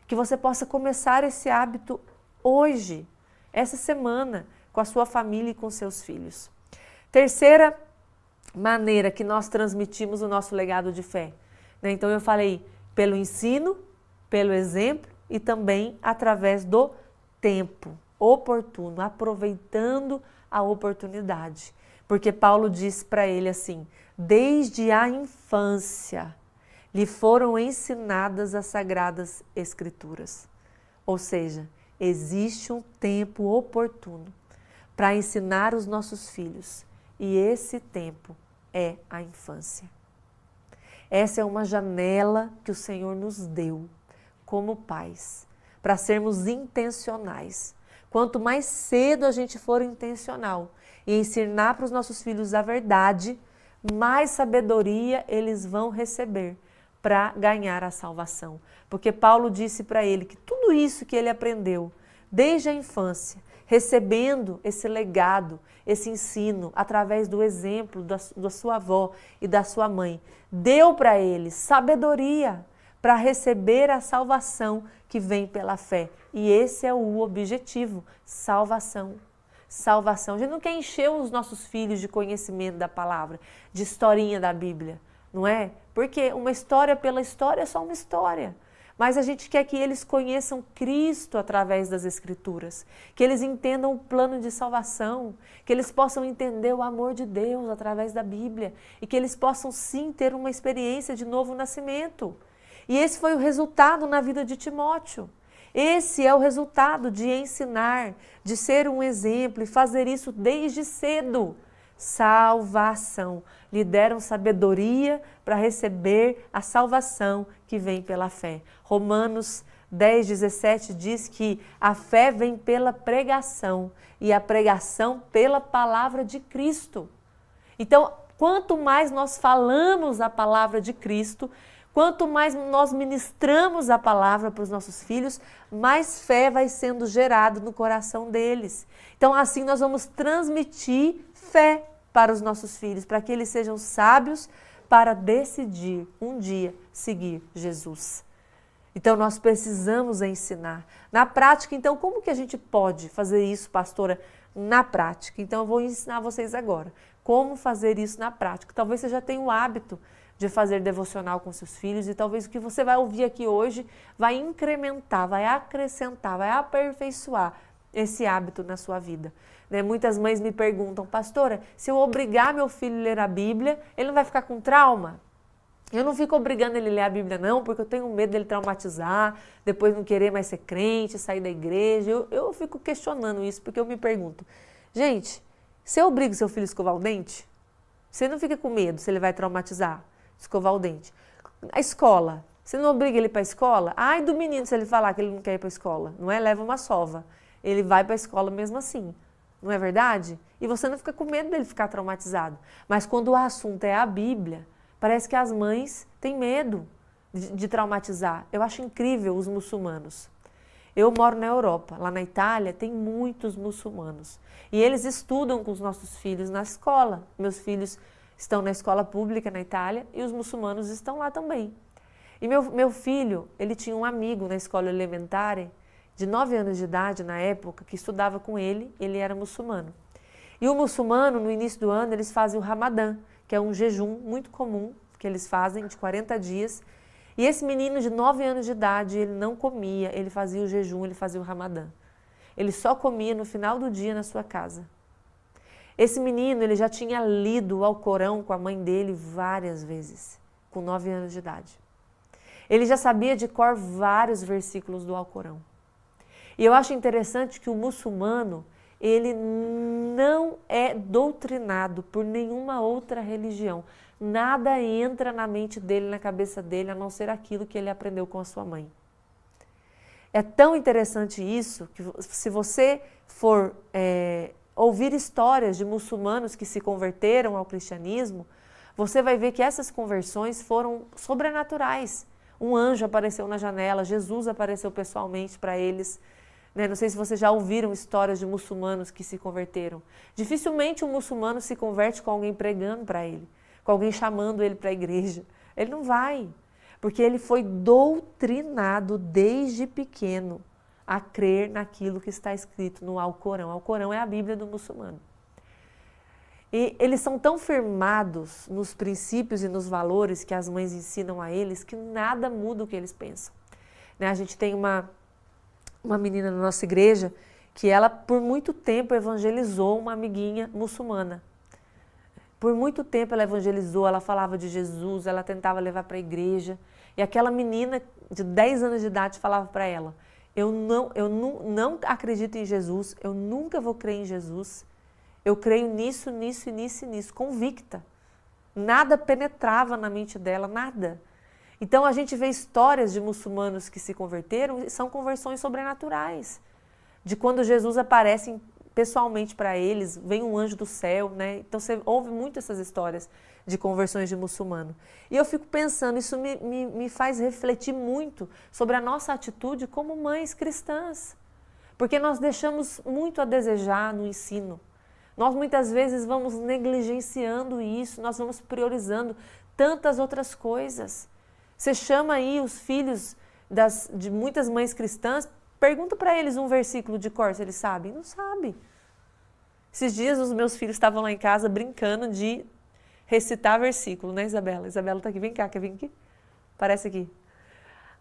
que você possa começar esse hábito hoje, essa semana, com a sua família e com seus filhos. Terceira maneira que nós transmitimos o nosso legado de fé, né? Então eu falei pelo ensino, pelo exemplo e também através do tempo oportuno, aproveitando a oportunidade. Porque Paulo diz para ele assim: desde a infância lhe foram ensinadas as Sagradas Escrituras. Ou seja, existe um tempo oportuno para ensinar os nossos filhos. E esse tempo é a infância. Essa é uma janela que o Senhor nos deu como pais, para sermos intencionais. Quanto mais cedo a gente for intencional e ensinar para os nossos filhos a verdade, mais sabedoria eles vão receber para ganhar a salvação. Porque Paulo disse para ele que tudo isso que ele aprendeu desde a infância, recebendo esse legado, esse ensino, através do exemplo da sua avó e da sua mãe, deu para ele sabedoria para receber a salvação que vem pela fé. E esse é o objetivo, salvação. Salvação. A gente não quer encher os nossos filhos de conhecimento da palavra, de historinha da Bíblia, não é? Porque uma história pela história é só uma história. Mas a gente quer que eles conheçam Cristo através das Escrituras, que eles entendam o plano de salvação, que eles possam entender o amor de Deus através da Bíblia e que eles possam sim ter uma experiência de novo nascimento. E esse foi o resultado na vida de Timóteo. Esse é o resultado de ensinar, de ser um exemplo e fazer isso desde cedo. Salvação. Lhe deram sabedoria para receber a salvação que vem pela fé. Romanos 10:17 diz que a fé vem pela pregação e a pregação pela palavra de Cristo. Então, quanto mais nós falamos a palavra de Cristo, quanto mais nós ministramos a palavra para os nossos filhos, mais fé vai sendo gerada no coração deles. Então, assim nós vamos transmitir fé para os nossos filhos, para que eles sejam sábios para decidir um dia seguir Jesus. Então, nós precisamos ensinar. Na prática, então, como que a gente pode fazer isso, pastora, na prática? Então, eu vou ensinar vocês agora como fazer isso na prática. Talvez você já tenha o hábito de fazer devocional com seus filhos e talvez o que você vai ouvir aqui hoje vai incrementar, vai acrescentar, vai aperfeiçoar esse hábito na sua vida. Muitas mães me perguntam, pastora, se eu obrigar meu filho a ler a Bíblia, ele não vai ficar com trauma? Eu não fico obrigando ele a ler a Bíblia não, porque eu tenho medo dele traumatizar, depois não querer mais ser crente, sair da igreja. Eu fico questionando isso, porque eu me pergunto, gente, se eu obrigo seu filho a escovar o dente, você não fica com medo se ele vai traumatizar, escovar o dente. A escola, você não obriga ele para a escola? Ai do menino se ele falar que ele não quer ir para a escola, não é? Leva uma sova. Ele vai para a escola mesmo assim. Não é verdade? E você não fica com medo dele ficar traumatizado. Mas quando o assunto é a Bíblia, parece que as mães têm medo de traumatizar. Eu acho incrível os muçulmanos. Eu moro na Europa, lá na Itália tem muitos muçulmanos. E eles estudam com os nossos filhos na escola. Meus filhos estão na escola pública na Itália e os muçulmanos estão lá também. E meu filho, ele tinha um amigo na escola elementar de 9 anos de idade, na época, que estudava com ele era muçulmano. E o muçulmano, no início do ano, eles fazem o Ramadã, que é um jejum muito comum, que eles fazem de 40 dias. E esse menino de 9 anos de idade, ele não comia, ele fazia o jejum, ele fazia o Ramadã. Ele só comia no final do dia na sua casa. Esse menino, ele já tinha lido o Alcorão com a mãe dele várias vezes, com 9 anos de idade. Ele já sabia de cor vários versículos do Alcorão. E eu acho interessante que o muçulmano, ele não é doutrinado por nenhuma outra religião. Nada entra na mente dele, na cabeça dele, a não ser aquilo que ele aprendeu com a sua mãe. É tão interessante isso, que se você for ouvir histórias de muçulmanos que se converteram ao cristianismo, você vai ver que essas conversões foram sobrenaturais. Um anjo apareceu na janela, Jesus apareceu pessoalmente para eles. Não sei se vocês já ouviram histórias de muçulmanos que se converteram. Dificilmente um muçulmano se converte com alguém pregando para ele, com alguém chamando ele para a igreja. Ele não vai, porque ele foi doutrinado desde pequeno a crer naquilo que está escrito no Alcorão. O Alcorão é a Bíblia do muçulmano. E eles são tão firmados nos princípios e nos valores que as mães ensinam a eles que nada muda o que eles pensam. A gente tem uma menina na nossa igreja que ela por muito tempo evangelizou uma amiguinha muçulmana. Por muito tempo ela evangelizou, ela falava de Jesus, ela tentava levar para a igreja. E aquela menina de 10 anos de idade falava para ela, eu não acredito em Jesus, eu nunca vou crer em Jesus. Eu creio nisso, nisso, nisso e nisso, convicta. Nada penetrava na mente dela, nada. Então a gente vê histórias de muçulmanos que se converteram e são conversões sobrenaturais. De quando Jesus aparece pessoalmente para eles, vem um anjo do céu, né? Então você ouve muito essas histórias de conversões de muçulmano. E eu fico pensando, isso me faz refletir muito sobre a nossa atitude como mães cristãs. Porque nós deixamos muito a desejar no ensino. Nós muitas vezes vamos negligenciando isso, nós vamos priorizando tantas outras coisas. Você chama aí os filhos de muitas mães cristãs, pergunta para eles um versículo de cor, se eles sabem. Não sabem. Esses dias os meus filhos estavam lá em casa brincando de recitar versículo, né, Isabela? Isabela tá aqui, vem cá, quer vir aqui? Aparece aqui.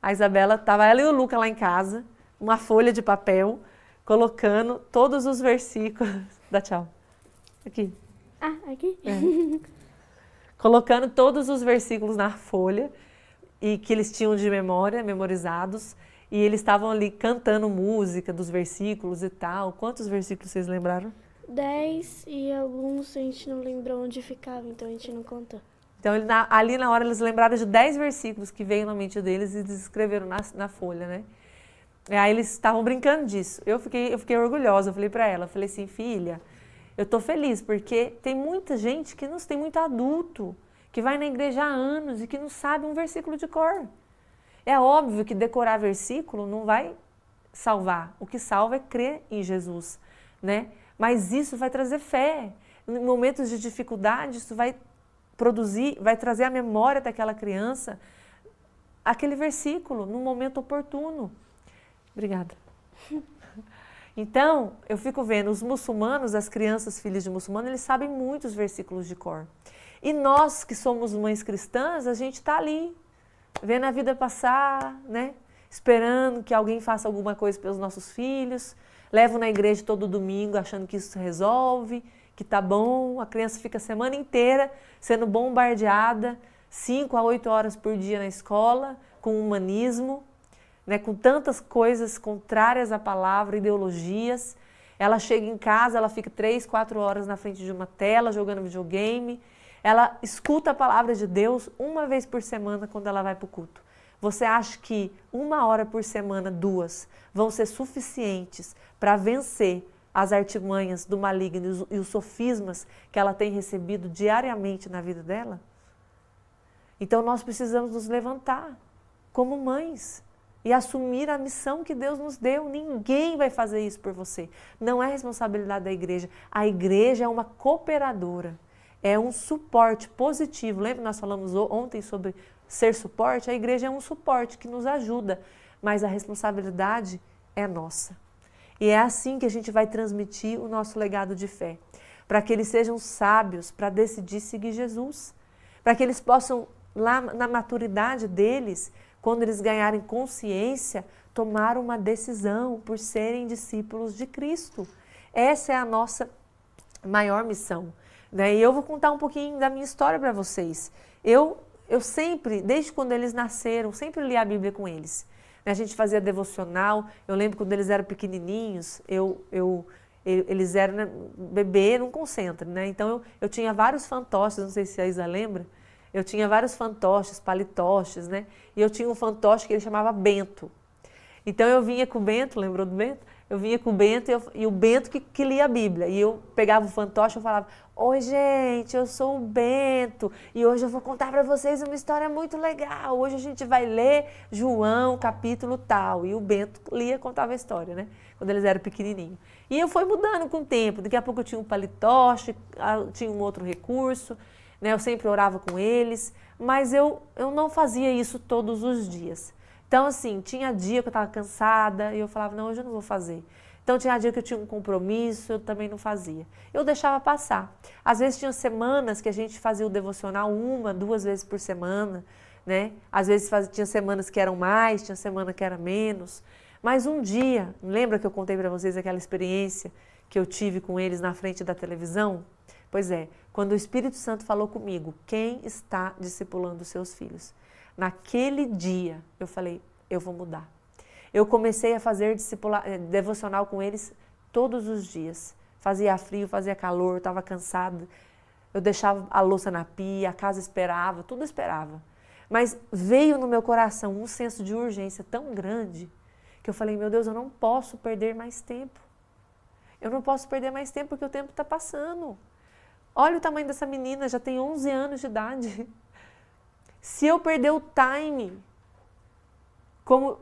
A Isabela, estava ela e o Luca lá em casa, uma folha de papel, colocando todos os versículos. Dá tchau. Aqui. Ah, aqui? É. Colocando todos os versículos na folha e que eles tinham de memória, memorizados, e eles estavam ali cantando música dos versículos e tal. Quantos versículos vocês lembraram? 10 e alguns a gente não lembrou onde ficava, então a gente não contou. Então ali na hora eles lembraram de 10 versículos que veio na mente deles e eles escreveram na folha, né? E aí eles estavam brincando disso. Eu fiquei orgulhosa, eu falei para ela, falei assim, filha, eu tô feliz porque tem muita gente que não tem muito adulto, que vai na igreja há anos e que não sabe um versículo de cor. É óbvio que decorar versículo não vai salvar. O que salva é crer em Jesus, né? Mas isso vai trazer fé. Em momentos de dificuldade, isso vai produzir, vai trazer à memória daquela criança aquele versículo num momento oportuno. Obrigada. Então, eu fico vendo, os muçulmanos, as crianças filhas de muçulmanos, eles sabem muitos versículos de cor. E nós que somos mães cristãs, a gente está ali, vendo a vida passar, né? Esperando que alguém faça alguma coisa pelos nossos filhos, levam na igreja todo domingo achando que isso resolve, que tá bom, a criança fica a semana inteira sendo bombardeada, 5 a 8 horas por dia na escola, com humanismo, né, com tantas coisas contrárias à palavra, ideologias. Ela chega em casa, ela fica 3, 4 horas na frente de uma tela, jogando videogame. Ela escuta a palavra de Deus uma vez por semana quando ela vai para o culto. Você acha que 1 hora por semana, 2, vão ser suficientes para vencer as artimanhas do maligno e os sofismas que ela tem recebido diariamente na vida dela? Então nós precisamos nos levantar como mães e assumir a missão que Deus nos deu. Ninguém vai fazer isso por você. Não é responsabilidade da igreja. A igreja é uma cooperadora, é um suporte positivo. Lembra que nós falamos ontem sobre ser suporte? A igreja é um suporte que nos ajuda, mas a responsabilidade é nossa. E é assim que a gente vai transmitir o nosso legado de fé, para que eles sejam sábios para decidir seguir Jesus, para que eles possam, lá na maturidade deles, quando eles ganharem consciência, tomar uma decisão por serem discípulos de Cristo. Essa é a nossa maior missão, né? E eu vou contar um pouquinho da minha história para vocês. Eu sempre, desde quando eles nasceram, sempre li a Bíblia com eles. A gente fazia devocional. Eu lembro quando eles eram pequenininhos, eles eram, né, bebê, não concentra, né? Então eu tinha vários fantoches, não sei se a Isa lembra, eu tinha vários fantoches, palitoches, né? E eu tinha um fantoche que ele chamava Bento. Então eu vinha com o Bento, lembrou do Bento? Eu vinha com o Bento e o Bento que lia a Bíblia. E eu pegava o fantoche e falava, oi gente, eu sou o Bento e hoje eu vou contar para vocês uma história muito legal. Hoje a gente vai ler João, capítulo tal. E o Bento lia, contava a história, né? Quando eles eram pequenininhos. E eu fui mudando com o tempo. Daqui a pouco eu tinha um palitoche, tinha um outro recurso, né? Eu sempre orava com eles, mas eu não fazia isso todos os dias. Então, assim, tinha dia que eu estava cansada e eu falava, não, hoje eu não vou fazer. Então, tinha dia que eu tinha um compromisso, eu também não fazia. Eu deixava passar. Às vezes, tinha semanas que a gente fazia o devocional 1, 2 vezes por semana, né? Às vezes, tinha semanas que eram mais, tinha semana que era menos. Mas um dia, lembra que eu contei para vocês aquela experiência que eu tive com eles na frente da televisão? Pois é, quando o Espírito Santo falou comigo, quem está discipulando os seus filhos? Naquele dia, eu falei, eu vou mudar. Eu comecei a fazer devocional com eles todos os dias. Fazia frio, fazia calor, estava cansada. Eu deixava a louça na pia, a casa esperava, tudo esperava. Mas veio no meu coração um senso de urgência tão grande que eu falei, meu Deus, eu não posso perder mais tempo. Eu não posso perder mais tempo porque o tempo está passando. Olha o tamanho dessa menina, já tem 11 anos de idade. Se eu perder o time, como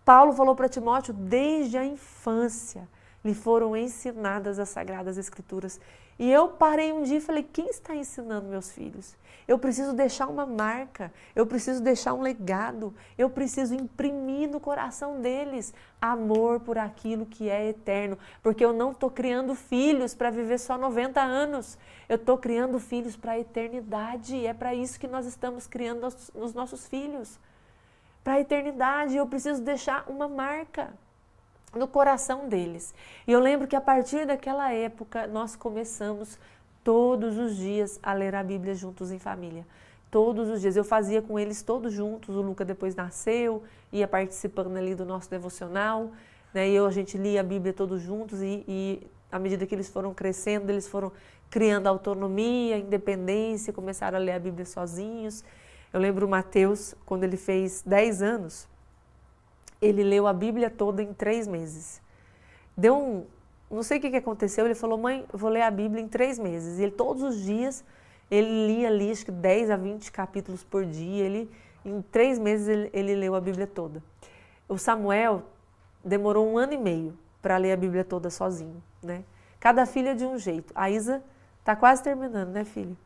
Paulo falou para Timóteo, desde a infância lhe foram ensinadas as Sagradas Escrituras. E eu parei um dia e falei, quem está ensinando meus filhos? Eu preciso deixar uma marca, eu preciso deixar um legado, eu preciso imprimir no coração deles amor por aquilo que é eterno, porque eu não estou criando filhos para viver só 90 anos, eu estou criando filhos para a eternidade, e é para isso que nós estamos criando os nossos filhos, para a eternidade. Eu preciso deixar uma marca no coração deles. E eu lembro que a partir daquela época nós começamos todos os dias a ler a Bíblia juntos em família. Todos os dias. Eu fazia com eles todos juntos. O Luca depois nasceu, ia participando ali do nosso devocional, né? E a gente lia a Bíblia todos juntos e à medida que eles foram crescendo, eles foram criando autonomia, independência, começaram a ler a Bíblia sozinhos. Eu lembro o Mateus, quando ele fez 10 anos, ele leu a Bíblia toda em 3 meses. Não sei o que aconteceu, ele falou, mãe, eu vou ler a Bíblia em 3 meses. E ele, todos os dias, ele lia ali, acho que 10 a 20 capítulos por dia. Em 3 meses ele leu a Bíblia toda. O Samuel demorou 1 ano e meio para ler a Bíblia toda sozinho, né? Cada filho é de um jeito. A Isa está quase terminando, né, filho?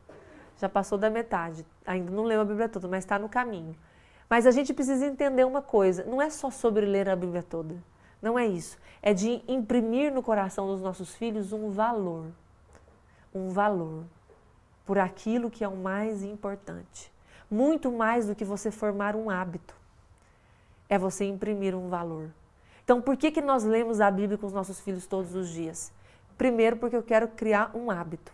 Já passou da metade. Ainda não leu a Bíblia toda, mas está no caminho. Mas a gente precisa entender uma coisa, não é só sobre ler a Bíblia toda, não é isso. É de imprimir no coração dos nossos filhos um valor por aquilo que é o mais importante. Muito mais do que você formar um hábito, é você imprimir um valor. Então, por que nós lemos a Bíblia com os nossos filhos todos os dias? Primeiro, porque eu quero criar um hábito.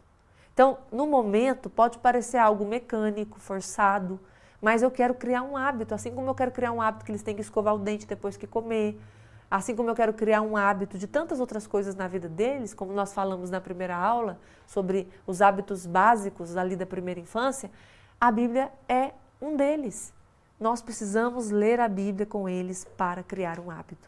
Então, no momento, pode parecer algo mecânico, forçado, mas eu quero criar um hábito, assim como eu quero criar um hábito que eles têm que escovar o dente depois que comer, assim como eu quero criar um hábito de tantas outras coisas na vida deles, como nós falamos na primeira aula, sobre os hábitos básicos ali da primeira infância, a Bíblia é um deles. Nós precisamos ler a Bíblia com eles para criar um hábito.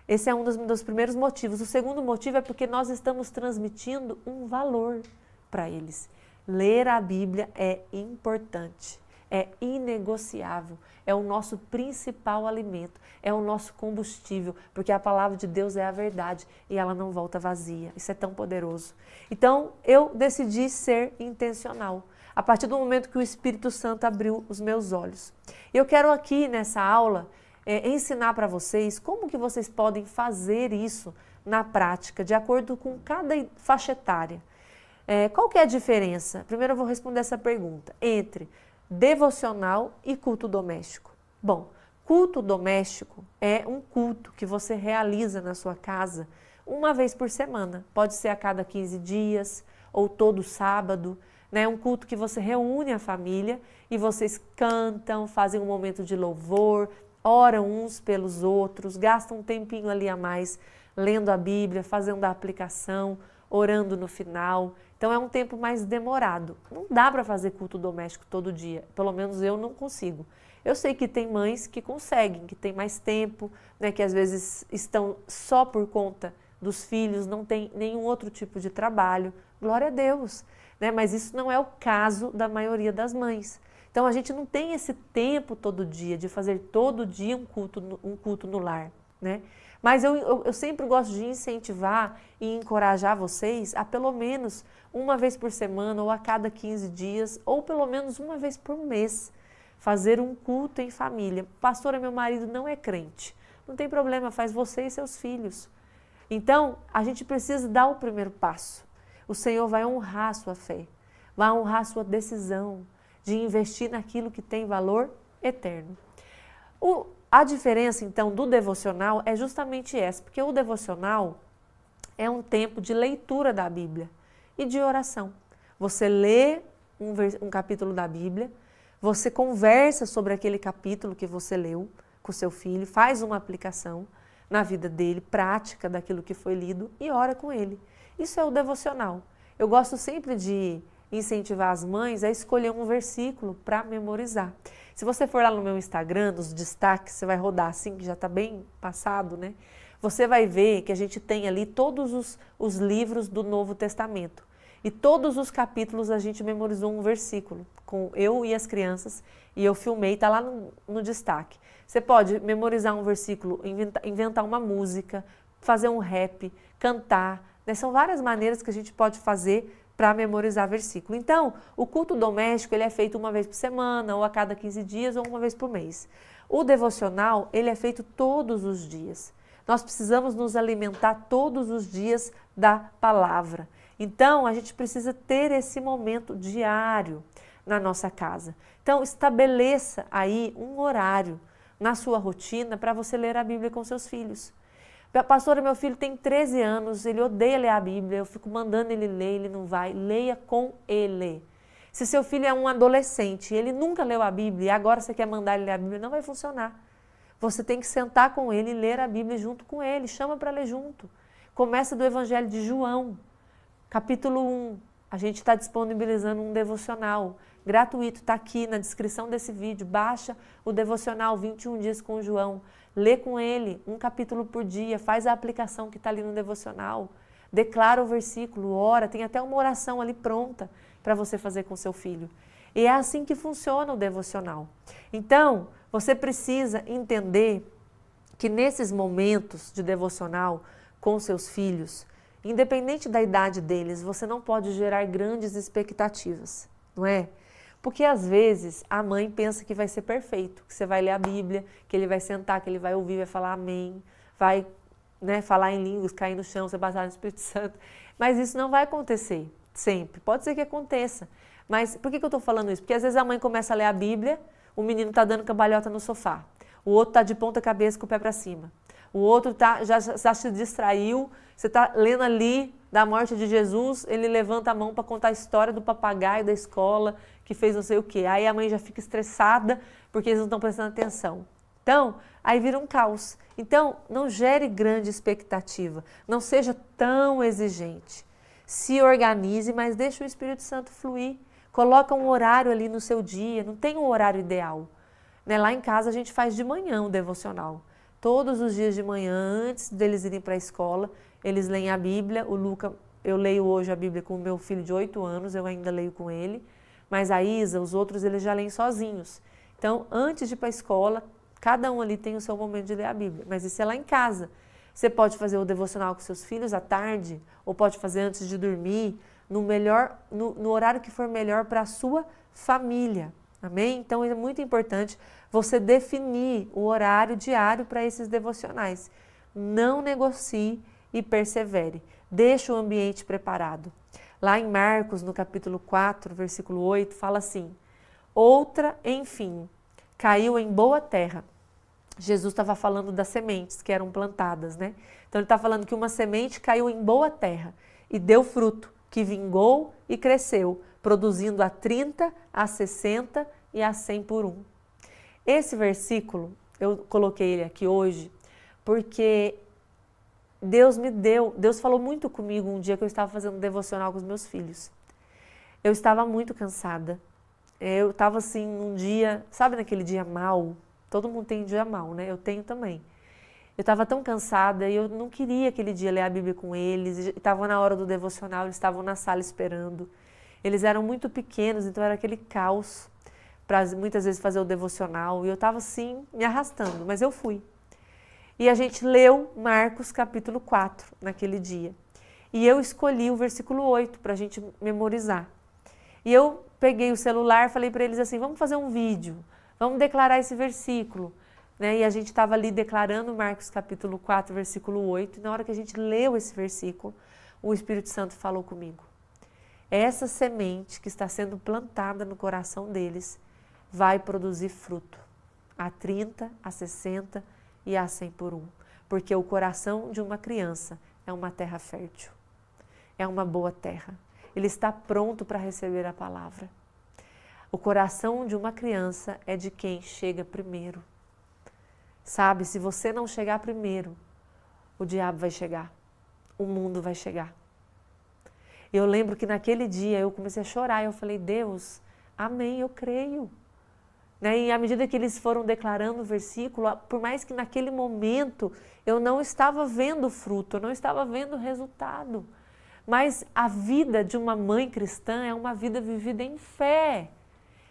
Esse é um dos primeiros motivos. O segundo motivo é porque nós estamos transmitindo um valor para eles. Ler a Bíblia é importante. É inegociável, é o nosso principal alimento, é o nosso combustível, porque a palavra de Deus é a verdade e ela não volta vazia. Isso é tão poderoso. Então, eu decidi ser intencional, a partir do momento que o Espírito Santo abriu os meus olhos. Eu quero aqui nessa aula ensinar para vocês como que vocês podem fazer isso na prática, de acordo com cada faixa etária. Qual que é a diferença? Primeiro eu vou responder essa pergunta, entre devocional e culto doméstico. Bom, culto doméstico é um culto que você realiza na sua casa uma vez por semana. Pode ser a cada 15 dias ou todo sábado, né? Um culto que você reúne a família e vocês cantam, fazem um momento de louvor, oram uns pelos outros, gastam um tempinho ali a mais lendo a Bíblia, fazendo a aplicação, orando no final. Então é um tempo mais demorado. Não dá para fazer culto doméstico todo dia, pelo menos eu não consigo. Eu sei que tem mães que conseguem, que tem mais tempo, né, que às vezes estão só por conta dos filhos, não tem nenhum outro tipo de trabalho. Glória a Deus, né? Mas isso não é o caso da maioria das mães. Então a gente não tem esse tempo todo dia, de fazer todo dia um culto no lar, né? Mas eu sempre gosto de incentivar e encorajar vocês a pelo menos uma vez por semana ou a cada 15 dias ou pelo menos uma vez por mês fazer um culto em família. Pastora, meu marido não é crente. Não tem problema, faz você e seus filhos. Então, a gente precisa dar o primeiro passo. O Senhor vai honrar a sua fé, vai honrar a sua decisão de investir naquilo que tem valor eterno. A diferença, então, do devocional é justamente essa, porque o devocional é um tempo de leitura da Bíblia e de oração. Você lê um capítulo da Bíblia, você conversa sobre aquele capítulo que você leu com seu filho, faz uma aplicação na vida dele, prática daquilo que foi lido e ora com ele. Isso é o devocional. Eu gosto sempre de incentivar as mães a escolher um versículo para memorizar. Se você for lá no meu Instagram, nos destaques, você vai rodar assim, que já está bem passado, né? você vai ver que a gente tem ali todos os livros do Novo Testamento. E todos os capítulos a gente memorizou um versículo, com eu e as crianças, e eu filmei, está lá no destaque. Você pode memorizar um versículo, inventar uma música, fazer um rap, cantar, né? São várias maneiras que a gente pode fazer para memorizar versículo. Então, o culto doméstico ele é feito uma vez por semana, ou a cada 15 dias, ou uma vez por mês. O devocional, ele é feito todos os dias. Nós precisamos nos alimentar todos os dias da palavra. Então, a gente precisa ter esse momento diário na nossa casa. Então, estabeleça aí um horário na sua rotina para você ler a Bíblia com seus filhos. Pastora, meu filho tem 13 anos, ele odeia ler a Bíblia, eu fico mandando ele ler, ele não vai. Leia com ele. Se seu filho é um adolescente e ele nunca leu a Bíblia e agora você quer mandar ele ler a Bíblia, não vai funcionar. Você tem que sentar com ele e ler a Bíblia junto com ele, chama para ler junto. Começa do Evangelho de João, capítulo 1. A gente está disponibilizando um devocional gratuito, está aqui na descrição desse vídeo. Baixa o devocional 21 dias com o João. Lê com ele um capítulo por dia, faz a aplicação que está ali no devocional, declara o versículo, ora, tem até uma oração ali pronta para você fazer com seu filho. E é assim que funciona o devocional. Então, você precisa entender que nesses momentos de devocional com seus filhos, independente da idade deles, você não pode gerar grandes expectativas, não é? Porque às vezes a mãe pensa que vai ser perfeito, que você vai ler a Bíblia, que ele vai sentar, que ele vai ouvir, vai falar amém, vai, né, falar em línguas, cair no chão, ser batizado no Espírito Santo. Mas isso não vai acontecer sempre. Pode ser que aconteça. Mas por que eu estou falando isso? Porque às vezes a mãe começa a ler a Bíblia, o menino está dando cambalhota no sofá, o outro está de ponta cabeça com o pé para cima, o outro já se distraiu, você está lendo ali da morte de Jesus, ele levanta a mão para contar a história do papagaio da escola, que fez não sei o quê. Aí a mãe já fica estressada porque eles não estão prestando atenção. Então, aí vira um caos. Então, não gere grande expectativa, não seja tão exigente. Se organize, mas deixe o Espírito Santo fluir. Coloca um horário ali no seu dia, não tem um horário ideal. Né? Lá em casa a gente faz de manhã um devocional. Todos os dias de manhã, antes deles irem para a escola, eles leem a Bíblia. O Luca, eu leio hoje a Bíblia com o meu filho de 8 anos, eu ainda leio com ele. Mas a Isa, os outros, eles já leem sozinhos. Então, antes de ir para a escola, cada um ali tem o seu momento de ler a Bíblia. Mas isso é lá em casa. Você pode fazer o devocional com seus filhos à tarde, ou pode fazer antes de dormir, no horário que for melhor para a sua família. Amém? Então, é muito importante você definir o horário diário para esses devocionais. Não negocie e persevere. Deixe o ambiente preparado. Lá em Marcos, no capítulo 4, versículo 8, fala assim: outra, enfim, caiu em boa terra. Jesus estava falando das sementes que eram plantadas, né? Então ele está falando que uma semente caiu em boa terra e deu fruto, que vingou e cresceu, produzindo a 30, a 60 e a 100 por um. Esse versículo, eu coloquei ele aqui hoje, porque Deus falou muito comigo um dia que eu estava fazendo um devocional com os meus filhos. Eu estava muito cansada. Eu estava assim, um dia, sabe naquele dia mau? Todo mundo tem dia mau, né? Eu tenho também. Eu estava tão cansada e eu não queria aquele dia ler a Bíblia com eles. Estava na hora do devocional, eles estavam na sala esperando. Eles eram muito pequenos, então era aquele caos para muitas vezes fazer o devocional. E eu estava assim, me arrastando, mas eu fui. E a gente leu Marcos capítulo 4 naquele dia. E eu escolhi o versículo 8 para a gente memorizar. E eu peguei o celular e falei para eles assim, vamos fazer um vídeo, vamos declarar esse versículo. Né? E a gente estava ali declarando Marcos capítulo 4, versículo 8. E na hora que a gente leu esse versículo, o Espírito Santo falou comigo. Essa semente que está sendo plantada no coração deles vai produzir fruto. A 30, a 60 e a 100 por um. Porque o coração de uma criança é uma terra fértil. É uma boa terra. Ele está pronto para receber a palavra. O coração de uma criança é de quem chega primeiro. Sabe, se você não chegar primeiro, o diabo vai chegar. O mundo vai chegar. Eu lembro que naquele dia eu comecei a chorar. Eu falei, Deus, amém, eu creio. né? E à medida que eles foram declarando o versículo, por mais que naquele momento eu não estava vendo fruto, eu não estava vendo resultado, mas a vida de uma mãe cristã é uma vida vivida em fé.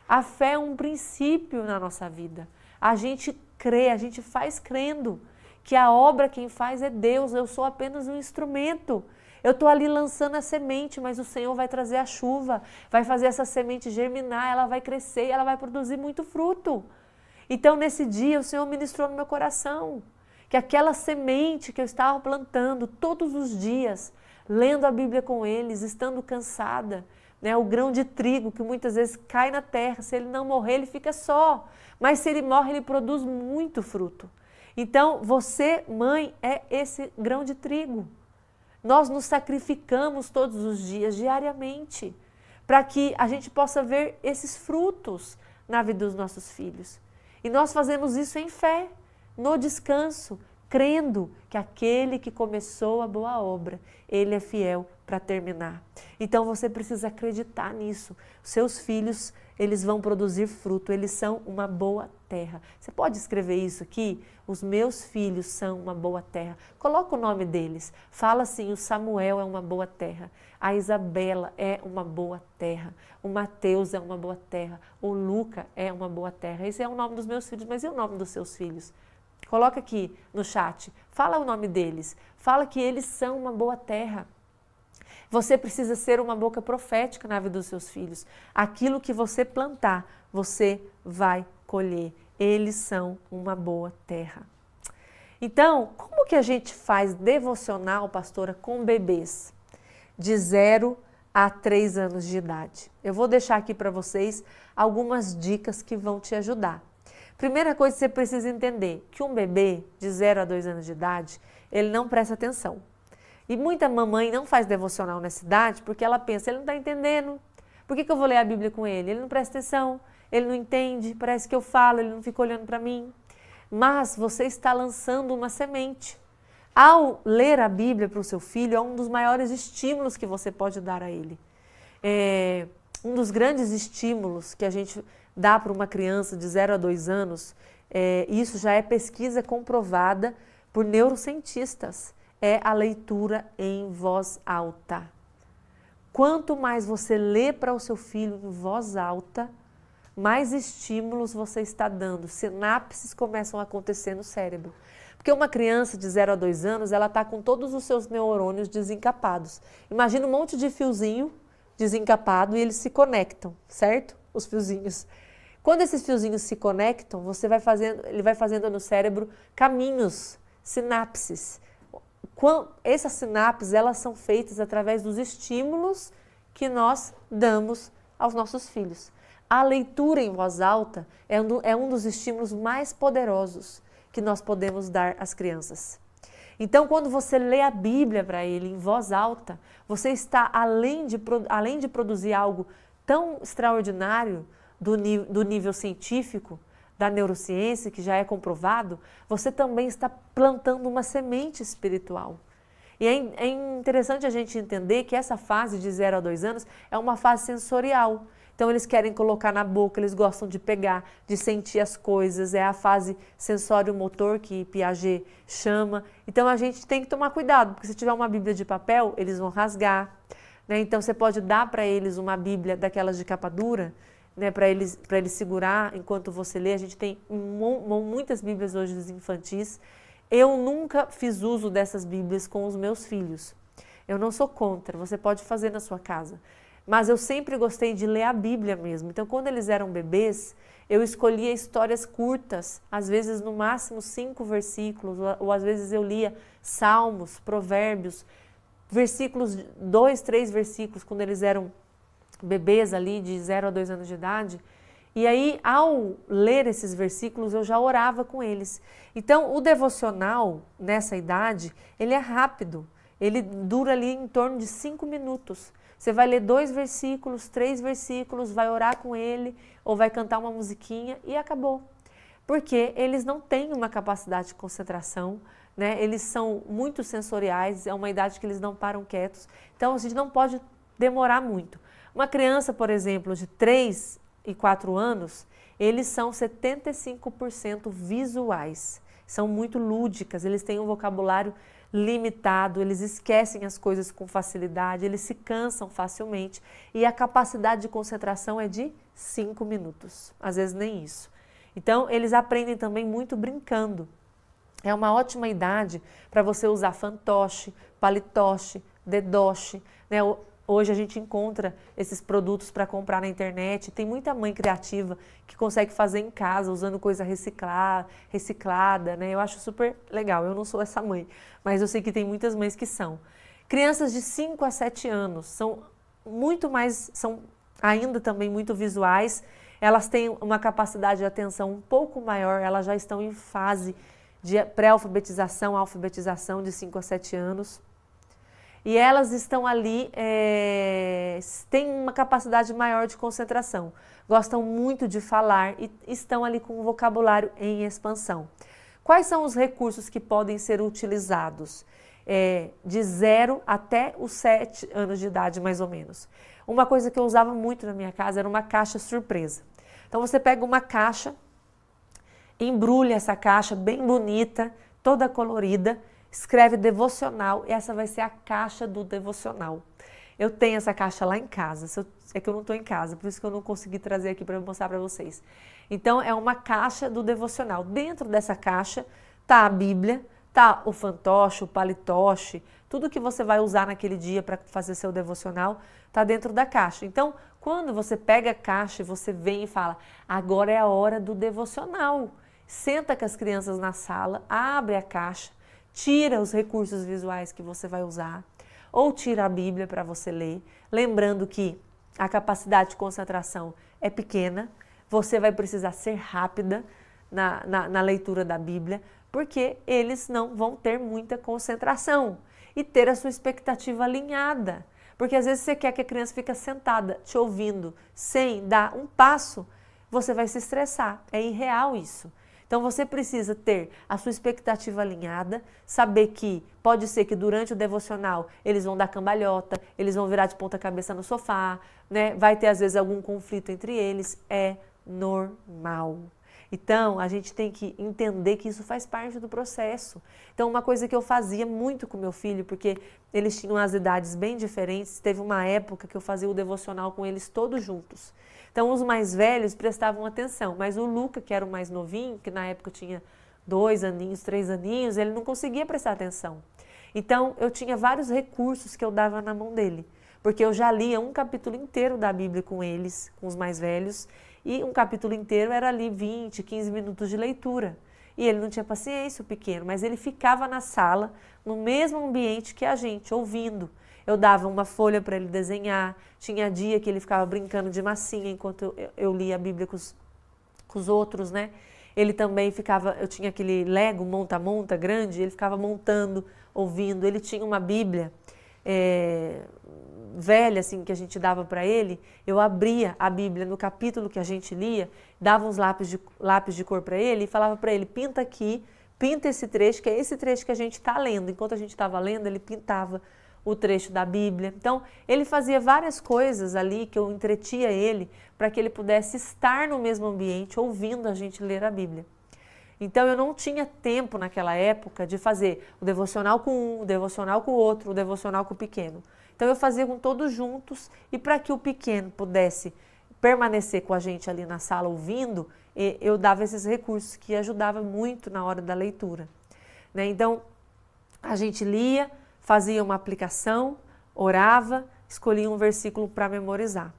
A fé é um princípio na nossa vida. A gente crê, a gente faz crendo que a obra quem faz é Deus, eu sou apenas um instrumento. Eu estou ali lançando a semente, mas o Senhor vai trazer a chuva, vai fazer essa semente germinar, ela vai crescer, ela vai produzir muito fruto. Então, nesse dia, o Senhor ministrou no meu coração que aquela semente que eu estava plantando todos os dias, lendo a Bíblia com eles, estando cansada, né, o grão de trigo que muitas vezes cai na terra, se ele não morrer, ele fica só, mas se ele morre, ele produz muito fruto. Então, você, mãe, é esse grão de trigo. Nós nos sacrificamos todos os dias, diariamente, para que a gente possa ver esses frutos na vida dos nossos filhos. E nós fazemos isso em fé, no descanso, crendo que aquele que começou a boa obra, ele é fiel para terminar. Então você precisa acreditar nisso. Os seus filhos, eles vão produzir fruto, eles são uma boa terra. Você pode escrever isso aqui? Os meus filhos são uma boa terra. Coloca o nome deles. Fala assim, o Samuel é uma boa terra. A Isabela é uma boa terra. O Mateus é uma boa terra. O Luca é uma boa terra. Esse é o nome dos meus filhos, mas e o nome dos seus filhos? Coloca aqui no chat. Fala o nome deles. Fala que eles são uma boa terra. Você precisa ser uma boca profética na vida dos seus filhos. Aquilo que você plantar, você vai colher. Eles são uma boa terra. Então, como que a gente faz devocional, pastora, com bebês de 0 a 3 anos de idade? Eu vou deixar aqui para vocês algumas dicas que vão te ajudar. Primeira coisa que você precisa entender, que um bebê de 0 a 2 anos de idade, ele não presta atenção. E muita mamãe não faz devocional nessa idade porque ela pensa, ele não está entendendo, por que eu vou ler a Bíblia com ele? Ele não presta atenção, ele não entende, parece que eu falo, ele não fica olhando para mim. Mas você está lançando uma semente. Ao ler a Bíblia para o seu filho, é um dos maiores estímulos que você pode dar a ele. Um dos grandes estímulos que a gente dá para uma criança de 0 a 2 anos, isso já é pesquisa comprovada por neurocientistas, é a leitura em voz alta. Quanto mais você lê para o seu filho em voz alta, mais estímulos você está dando, sinapses começam a acontecer no cérebro. Porque uma criança de 0 a 2 anos, ela está com todos os seus neurônios desencapados. Imagina um monte de fiozinho desencapado e eles se conectam, certo? Os fiozinhos. Quando esses fiozinhos se conectam, ele vai fazendo no cérebro caminhos, sinapses. Essas sinapses, elas são feitas através dos estímulos que nós damos aos nossos filhos. A leitura em voz alta é um dos estímulos mais poderosos que nós podemos dar às crianças. Então, quando você lê a Bíblia para ele em voz alta, você está, além de produzir algo tão extraordinário do nível científico, da neurociência, que já é comprovado, você também está plantando uma semente espiritual. E é interessante a gente entender que essa fase de 0 a 2 anos é uma fase sensorial. Então, eles querem colocar na boca, eles gostam de pegar, de sentir as coisas, é a fase sensório-motor que Piaget chama. Então, a gente tem que tomar cuidado, porque se tiver uma Bíblia de papel, eles vão rasgar, né? Então, você pode dar para eles uma Bíblia daquelas de capa dura, né, para eles segurar enquanto você lê. A gente tem muitas Bíblias hoje infantis. Eu nunca fiz uso dessas Bíblias com os meus filhos. Eu não sou contra, você pode fazer na sua casa. Mas eu sempre gostei de ler a Bíblia mesmo. Então, quando eles eram bebês, eu escolhia histórias curtas, às vezes no máximo 5 versículos, ou às vezes eu lia Salmos, Provérbios, versículos, 2, 3 versículos, quando eles eram bebês ali de 0 a 2 anos de idade. E aí, ao ler esses versículos, eu já orava com eles. Então, o devocional, nessa idade, ele é rápido. Ele dura ali em torno de 5 minutos. Você vai ler 2 versículos, 3 versículos, vai orar com ele, ou vai cantar uma musiquinha e acabou. Porque eles não têm uma capacidade de concentração, né? Eles são muito sensoriais, é uma idade que eles não param quietos. Então, a gente não pode demorar muito. Uma criança, por exemplo, de 3 e 4 anos, eles são 75% visuais. São muito lúdicas, eles têm um vocabulário limitado, eles esquecem as coisas com facilidade, eles se cansam facilmente e a capacidade de concentração é de 5 minutos, às vezes nem isso. Então, eles aprendem também muito brincando. É uma ótima idade para você usar fantoche, palitoche, dedoche, né? Hoje a gente encontra esses produtos para comprar na internet. Tem muita mãe criativa que consegue fazer em casa, usando coisa reciclada, né? Eu acho super legal. Eu não sou essa mãe, mas eu sei que tem muitas mães que são. Crianças de 5 a 7 anos são ainda também muito visuais. Elas têm uma capacidade de atenção um pouco maior, elas já estão em fase de pré-alfabetização, alfabetização de 5 a 7 anos. E elas estão ali, têm uma capacidade maior de concentração, gostam muito de falar e estão ali com um vocabulário em expansão. Quais são os recursos que podem ser utilizados? De 0 até os 7 anos de idade, mais ou menos. Uma coisa que eu usava muito na minha casa era uma caixa surpresa. Então você pega uma caixa, embrulha essa caixa bem bonita, toda colorida, escreve devocional e essa vai ser a caixa do devocional. Eu tenho essa caixa lá em casa, é que eu não estou em casa, por isso que eu não consegui trazer aqui para mostrar para vocês. Então é uma caixa do devocional. Dentro dessa caixa está a Bíblia, está o fantoche, o palitoche, tudo que você vai usar naquele dia para fazer seu devocional está dentro da caixa. Então, quando você pega a caixa e você vem e fala, agora é a hora do devocional, senta com as crianças na sala, abre a caixa, tira os recursos visuais que você vai usar, ou tira a Bíblia para você ler, lembrando que a capacidade de concentração é pequena, você vai precisar ser rápida na leitura da Bíblia, porque eles não vão ter muita concentração e ter a sua expectativa alinhada. Porque às vezes você quer que a criança fique sentada, te ouvindo, sem dar um passo, você vai se estressar. É irreal isso. Então você precisa ter a sua expectativa alinhada, saber que pode ser que durante o devocional eles vão dar cambalhota, eles vão virar de ponta cabeça no sofá, né? Vai ter às vezes algum conflito entre eles, é normal. Então a gente tem que entender que isso faz parte do processo. Então uma coisa que eu fazia muito com meu filho, porque eles tinham as idades bem diferentes, teve uma época que eu fazia o devocional com eles todos juntos. Então, os mais velhos prestavam atenção, mas o Luca, que era o mais novinho, que na época tinha 2 aninhos, 3 aninhos, ele não conseguia prestar atenção. Então, eu tinha vários recursos que eu dava na mão dele, porque eu já lia um capítulo inteiro da Bíblia com eles, com os mais velhos, e um capítulo inteiro era ali 20, 15 minutos de leitura. E ele não tinha paciência, o pequeno, mas ele ficava na sala, no mesmo ambiente que a gente, ouvindo. Eu dava uma folha para ele desenhar, tinha dia que ele ficava brincando de massinha enquanto eu lia a Bíblia com os outros, né? Ele também ficava, eu tinha aquele Lego monta-monta grande, ele ficava montando, ouvindo. Ele tinha uma Bíblia velha, assim, que a gente dava para ele. Eu abria a Bíblia no capítulo que a gente lia, dava uns lápis de cor para ele e falava para ele, pinta aqui, pinta esse trecho, que é esse trecho que a gente está lendo. Enquanto a gente estava lendo, ele pintava o trecho da Bíblia. Então, ele fazia várias coisas ali que eu entretia ele para que ele pudesse estar no mesmo ambiente ouvindo a gente ler a Bíblia. Então, eu não tinha tempo naquela época de fazer o devocional com um, o devocional com o outro, o devocional com o pequeno. Então, eu fazia com todos juntos e para que o pequeno pudesse permanecer com a gente ali na sala ouvindo, eu dava esses recursos que ajudavam muito na hora da leitura, né? Então, a gente lia, fazia uma aplicação, orava, escolhia um versículo para memorizar.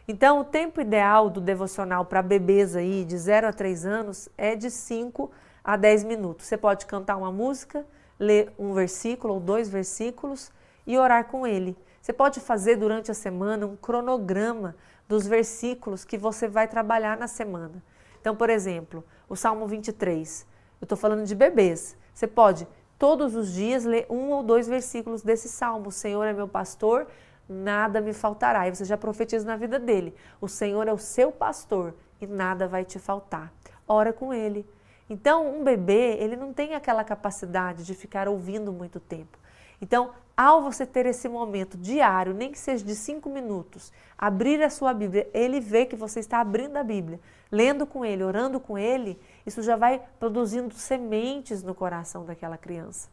Então, o tempo ideal do devocional para bebês aí de 0 a 3 anos é de 5 a 10 minutos. Você pode cantar uma música, ler um versículo ou 2 versículos e orar com ele. Você pode fazer durante a semana um cronograma dos versículos que você vai trabalhar na semana. Então, por exemplo, o Salmo 23, eu estou falando de bebês. Você pode todos os dias ler 1 ou 2 versículos desse salmo. O Senhor é meu pastor, nada me faltará. E você já profetiza na vida dele. O Senhor é o seu pastor e nada vai te faltar. Ora com ele. Então, um bebê, ele não tem aquela capacidade de ficar ouvindo muito tempo. Então, ao você ter esse momento diário, nem que seja de 5 minutos, abrir a sua Bíblia, ele vê que você está abrindo a Bíblia, lendo com ele, orando com ele, isso já vai produzindo sementes no coração daquela criança.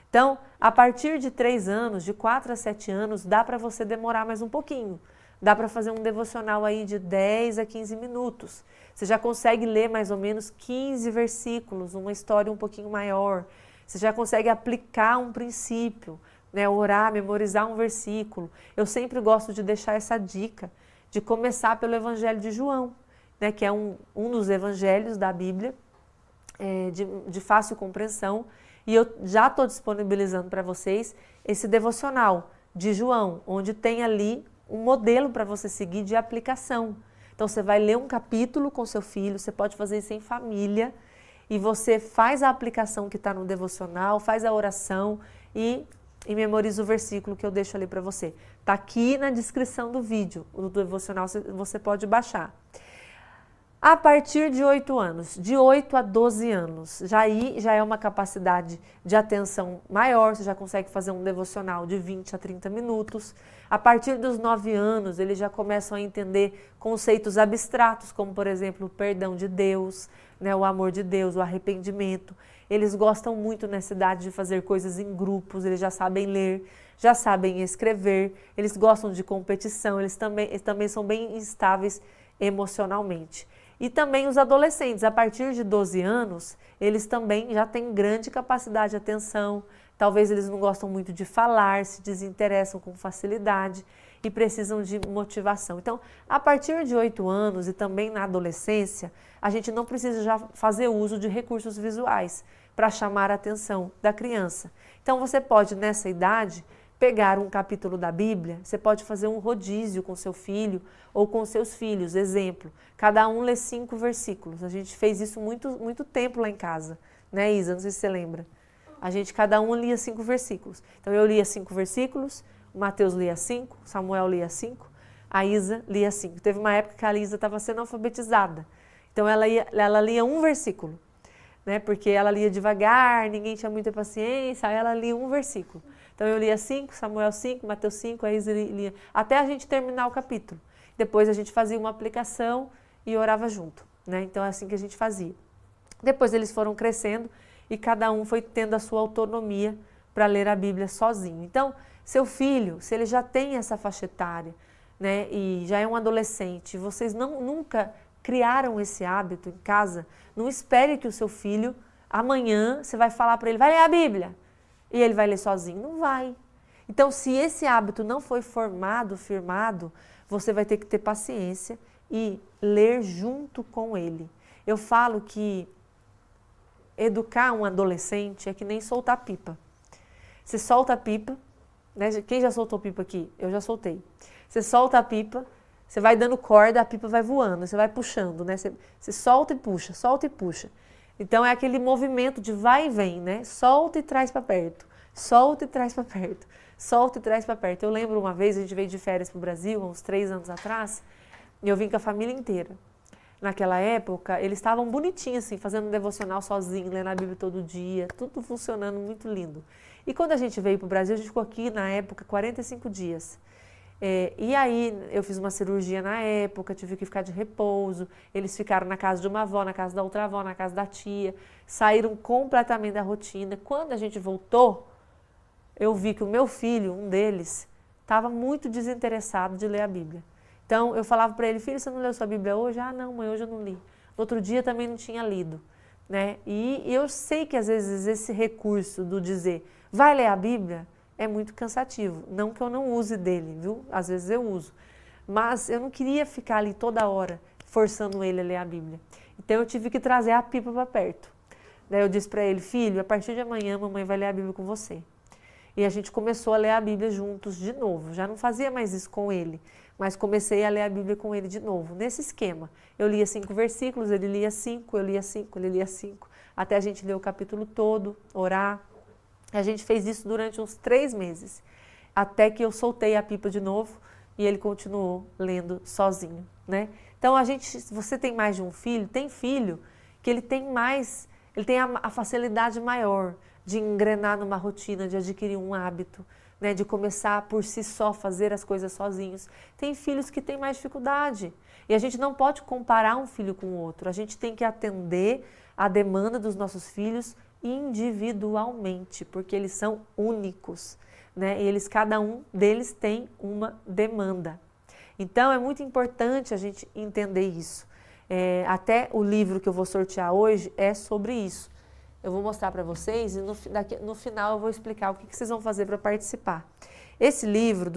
Então, a partir de 3 anos, de 4 a 7 anos, dá para você demorar mais um pouquinho. Dá para fazer um devocional aí de 10 a 15 minutos. Você já consegue ler mais ou menos 15 versículos, uma história um pouquinho maior. Você já consegue aplicar um princípio, né? Orar, memorizar um versículo. Eu sempre gosto de deixar essa dica, de começar pelo Evangelho de João, né? Que é um dos evangelhos da Bíblia, de fácil compreensão. E eu já estou disponibilizando para vocês esse devocional de João, onde tem ali um modelo para você seguir de aplicação. Então você vai ler um capítulo com seu filho, você pode fazer isso em família, e você faz a aplicação que está no devocional, faz a oração e memoriza o versículo que eu deixo ali para você. Está aqui na descrição do vídeo, do devocional você pode baixar. A partir de 8 anos, de 8 a 12 anos, já é uma capacidade de atenção maior, você já consegue fazer um devocional de 20 a 30 minutos. A partir dos 9 anos, eles já começam a entender conceitos abstratos, como, por exemplo, o perdão de Deus, né, o amor de Deus, o arrependimento. Eles gostam muito nessa idade de fazer coisas em grupos, eles já sabem ler, já sabem escrever, eles gostam de competição, eles também são bem instáveis emocionalmente. E também os adolescentes, a partir de 12 anos, eles também já têm grande capacidade de atenção, talvez eles não gostam muito de falar, se desinteressam com facilidade e precisam de motivação. Então, a partir de 8 anos e também na adolescência, a gente não precisa já fazer uso de recursos visuais para chamar a atenção da criança. Então, você pode, nessa idade, pegar um capítulo da Bíblia, você pode fazer um rodízio com seu filho ou com seus filhos. Exemplo, cada um lê 5 versículos. A gente fez isso muito tempo lá em casa, né, Isa? Não sei se você lembra. Cada um lia 5 versículos. Então eu lia 5 versículos, o Mateus lia 5, Samuel lia 5, a Isa lia 5. Teve uma época que a Isa estava sendo alfabetizada. Então ela lia um versículo, né? Porque ela lia devagar, ninguém tinha muita paciência, aí ela lia um versículo. Então eu lia 5, Samuel 5, Mateus 5, a Isa lia, até a gente terminar o capítulo. Depois a gente fazia uma aplicação e orava junto, né? Então é assim que a gente fazia. Depois eles foram crescendo e cada um foi tendo a sua autonomia para ler a Bíblia sozinho. Então, seu filho, se ele já tem essa faixa etária, né, e já é um adolescente, vocês nunca criaram esse hábito em casa, não espere que o seu filho, amanhã, você vai falar para ele, vai ler a Bíblia, e ele vai ler sozinho. Não vai. Então, se esse hábito não foi firmado, você vai ter que ter paciência e ler junto com ele. Eu falo que educar um adolescente é que nem soltar pipa. Você solta a pipa, né? Quem já soltou pipa aqui? Eu já soltei. Você solta a pipa, você vai dando corda, a pipa vai voando, você vai puxando, né? Você solta e puxa, solta e puxa. Então é aquele movimento de vai e vem, né? Solta e traz para perto, solta e traz para perto, solta e traz para perto. Eu lembro uma vez, a gente veio de férias para o Brasil, uns 3 anos atrás, e eu vim com a família inteira. Naquela época, eles estavam bonitinhos, assim, fazendo um devocional sozinho, lendo a Bíblia todo dia, tudo funcionando muito lindo. E quando a gente veio para o Brasil, a gente ficou aqui, na época, 45 dias. E aí, eu fiz uma cirurgia na época, tive que ficar de repouso, eles ficaram na casa de uma avó, na casa da outra avó, na casa da tia, saíram completamente da rotina. Quando a gente voltou, eu vi que o meu filho, um deles, estava muito desinteressado de ler a Bíblia. Então, eu falava para ele, filho, você não leu sua Bíblia hoje? Ah, não, mãe, hoje eu não li. No outro dia também não tinha lido, né? E eu sei que, às vezes, esse recurso do dizer, vai ler a Bíblia, é muito cansativo. Não que eu não use dele, viu? Às vezes eu uso. Mas eu não queria ficar ali toda hora forçando ele a ler a Bíblia. Então, eu tive que trazer a pipa para perto. Daí eu disse para ele, filho, a partir de amanhã, a mamãe vai ler a Bíblia com você. E a gente começou a ler a Bíblia juntos de novo. Já não fazia mais isso com ele, mas comecei a ler a Bíblia com ele de novo, nesse esquema. Eu lia 5 versículos, ele lia 5, eu lia 5, ele lia 5, até a gente ler o capítulo todo, orar. A gente fez isso durante uns 3 meses, até que eu soltei a pipa de novo e ele continuou lendo sozinho, né? Então, se você tem mais de um filho, tem filho que ele tem a facilidade maior de engrenar numa rotina, de adquirir um hábito, né, de começar por si só fazer as coisas sozinhos. Tem filhos que têm mais dificuldade e a gente não pode comparar um filho com o outro. A gente tem que atender a demanda dos nossos filhos individualmente, porque eles são únicos, né? E cada um deles tem uma demanda. Então é muito importante a gente entender isso. Até o livro que eu vou sortear hoje é sobre isso. Eu vou mostrar para vocês e no final eu vou explicar o que vocês vão fazer para participar. Esse livro,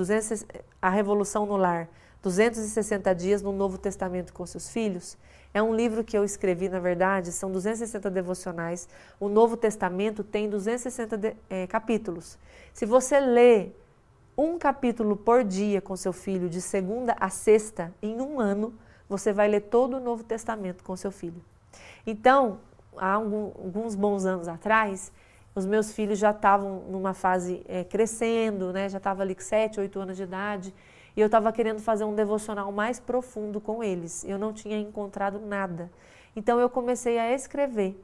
A Revolução no Lar, 260 dias no Novo Testamento com seus filhos, é um livro que eu escrevi, na verdade, são 260 devocionais. O Novo Testamento tem 260 capítulos. Se você lê um capítulo por dia com seu filho, de segunda a sexta, em um ano, você vai ler todo o Novo Testamento com seu filho. Então, há alguns bons anos atrás, os meus filhos já estavam numa fase crescendo, né? Já estava ali com 7, 8 anos de idade, e eu estava querendo fazer um devocional mais profundo com eles. Eu não tinha encontrado nada. Então eu comecei a escrever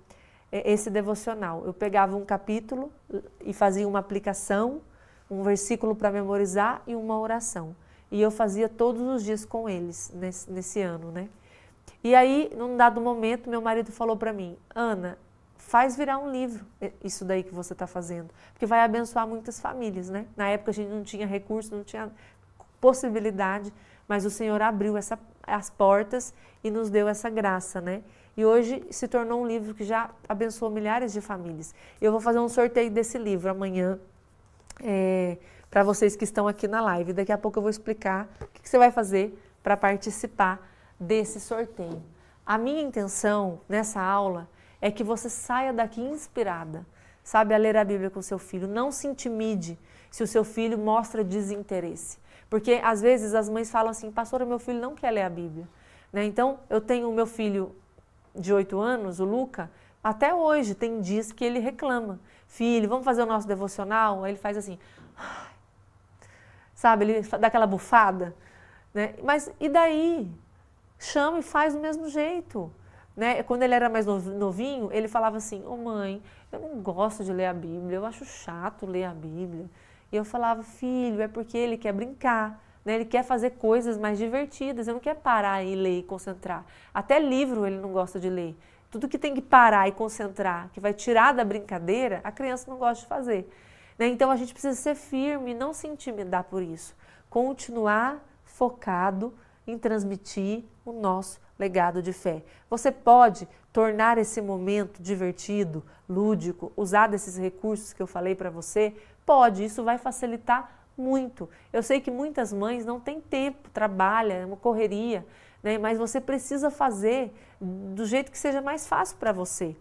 esse devocional. Eu pegava um capítulo e fazia uma aplicação, um versículo para memorizar e uma oração. E eu fazia todos os dias com eles nesse ano, né? E aí, num dado momento, meu marido falou para mim: Ana, faz virar um livro isso daí que você está fazendo, porque vai abençoar muitas famílias, né? Na época a gente não tinha recurso, não tinha possibilidade, mas o Senhor abriu as portas e nos deu essa graça, né? E hoje se tornou um livro que já abençoou milhares de famílias. Eu vou fazer um sorteio desse livro amanhã para vocês que estão aqui na live. Daqui a pouco eu vou explicar o que você vai fazer para participar desse sorteio. A minha intenção nessa aula é que você saia daqui inspirada, sabe, a ler a Bíblia com seu filho. Não se intimide se o seu filho mostra desinteresse. Porque às vezes as mães falam assim: pastora, meu filho não quer ler a Bíblia, né? Então eu tenho o meu filho de 8 anos, o Luca, até hoje tem dias que ele reclama: filho, vamos fazer o nosso devocional? Aí ele faz assim, sabe, ele dá aquela bufada, né? Mas e daí? Chama e faz do mesmo jeito, né? Quando ele era mais novinho, ele falava assim: ô mãe, eu não gosto de ler a Bíblia, eu acho chato ler a Bíblia. E eu falava: filho, é porque ele quer brincar, né? Ele quer fazer coisas mais divertidas, ele não quer parar e ler e concentrar. Até livro ele não gosta de ler. Tudo que tem que parar e concentrar, que vai tirar da brincadeira, a criança não gosta de fazer, né? Então a gente precisa ser firme e não se intimidar por isso. Continuar focado em transmitir o nosso legado de fé. Você pode tornar esse momento divertido, lúdico, usar desses recursos que eu falei para você? Pode, isso vai facilitar muito. Eu sei que muitas mães não têm tempo, trabalham, é uma correria, né? Mas você precisa fazer do jeito que seja mais fácil para você,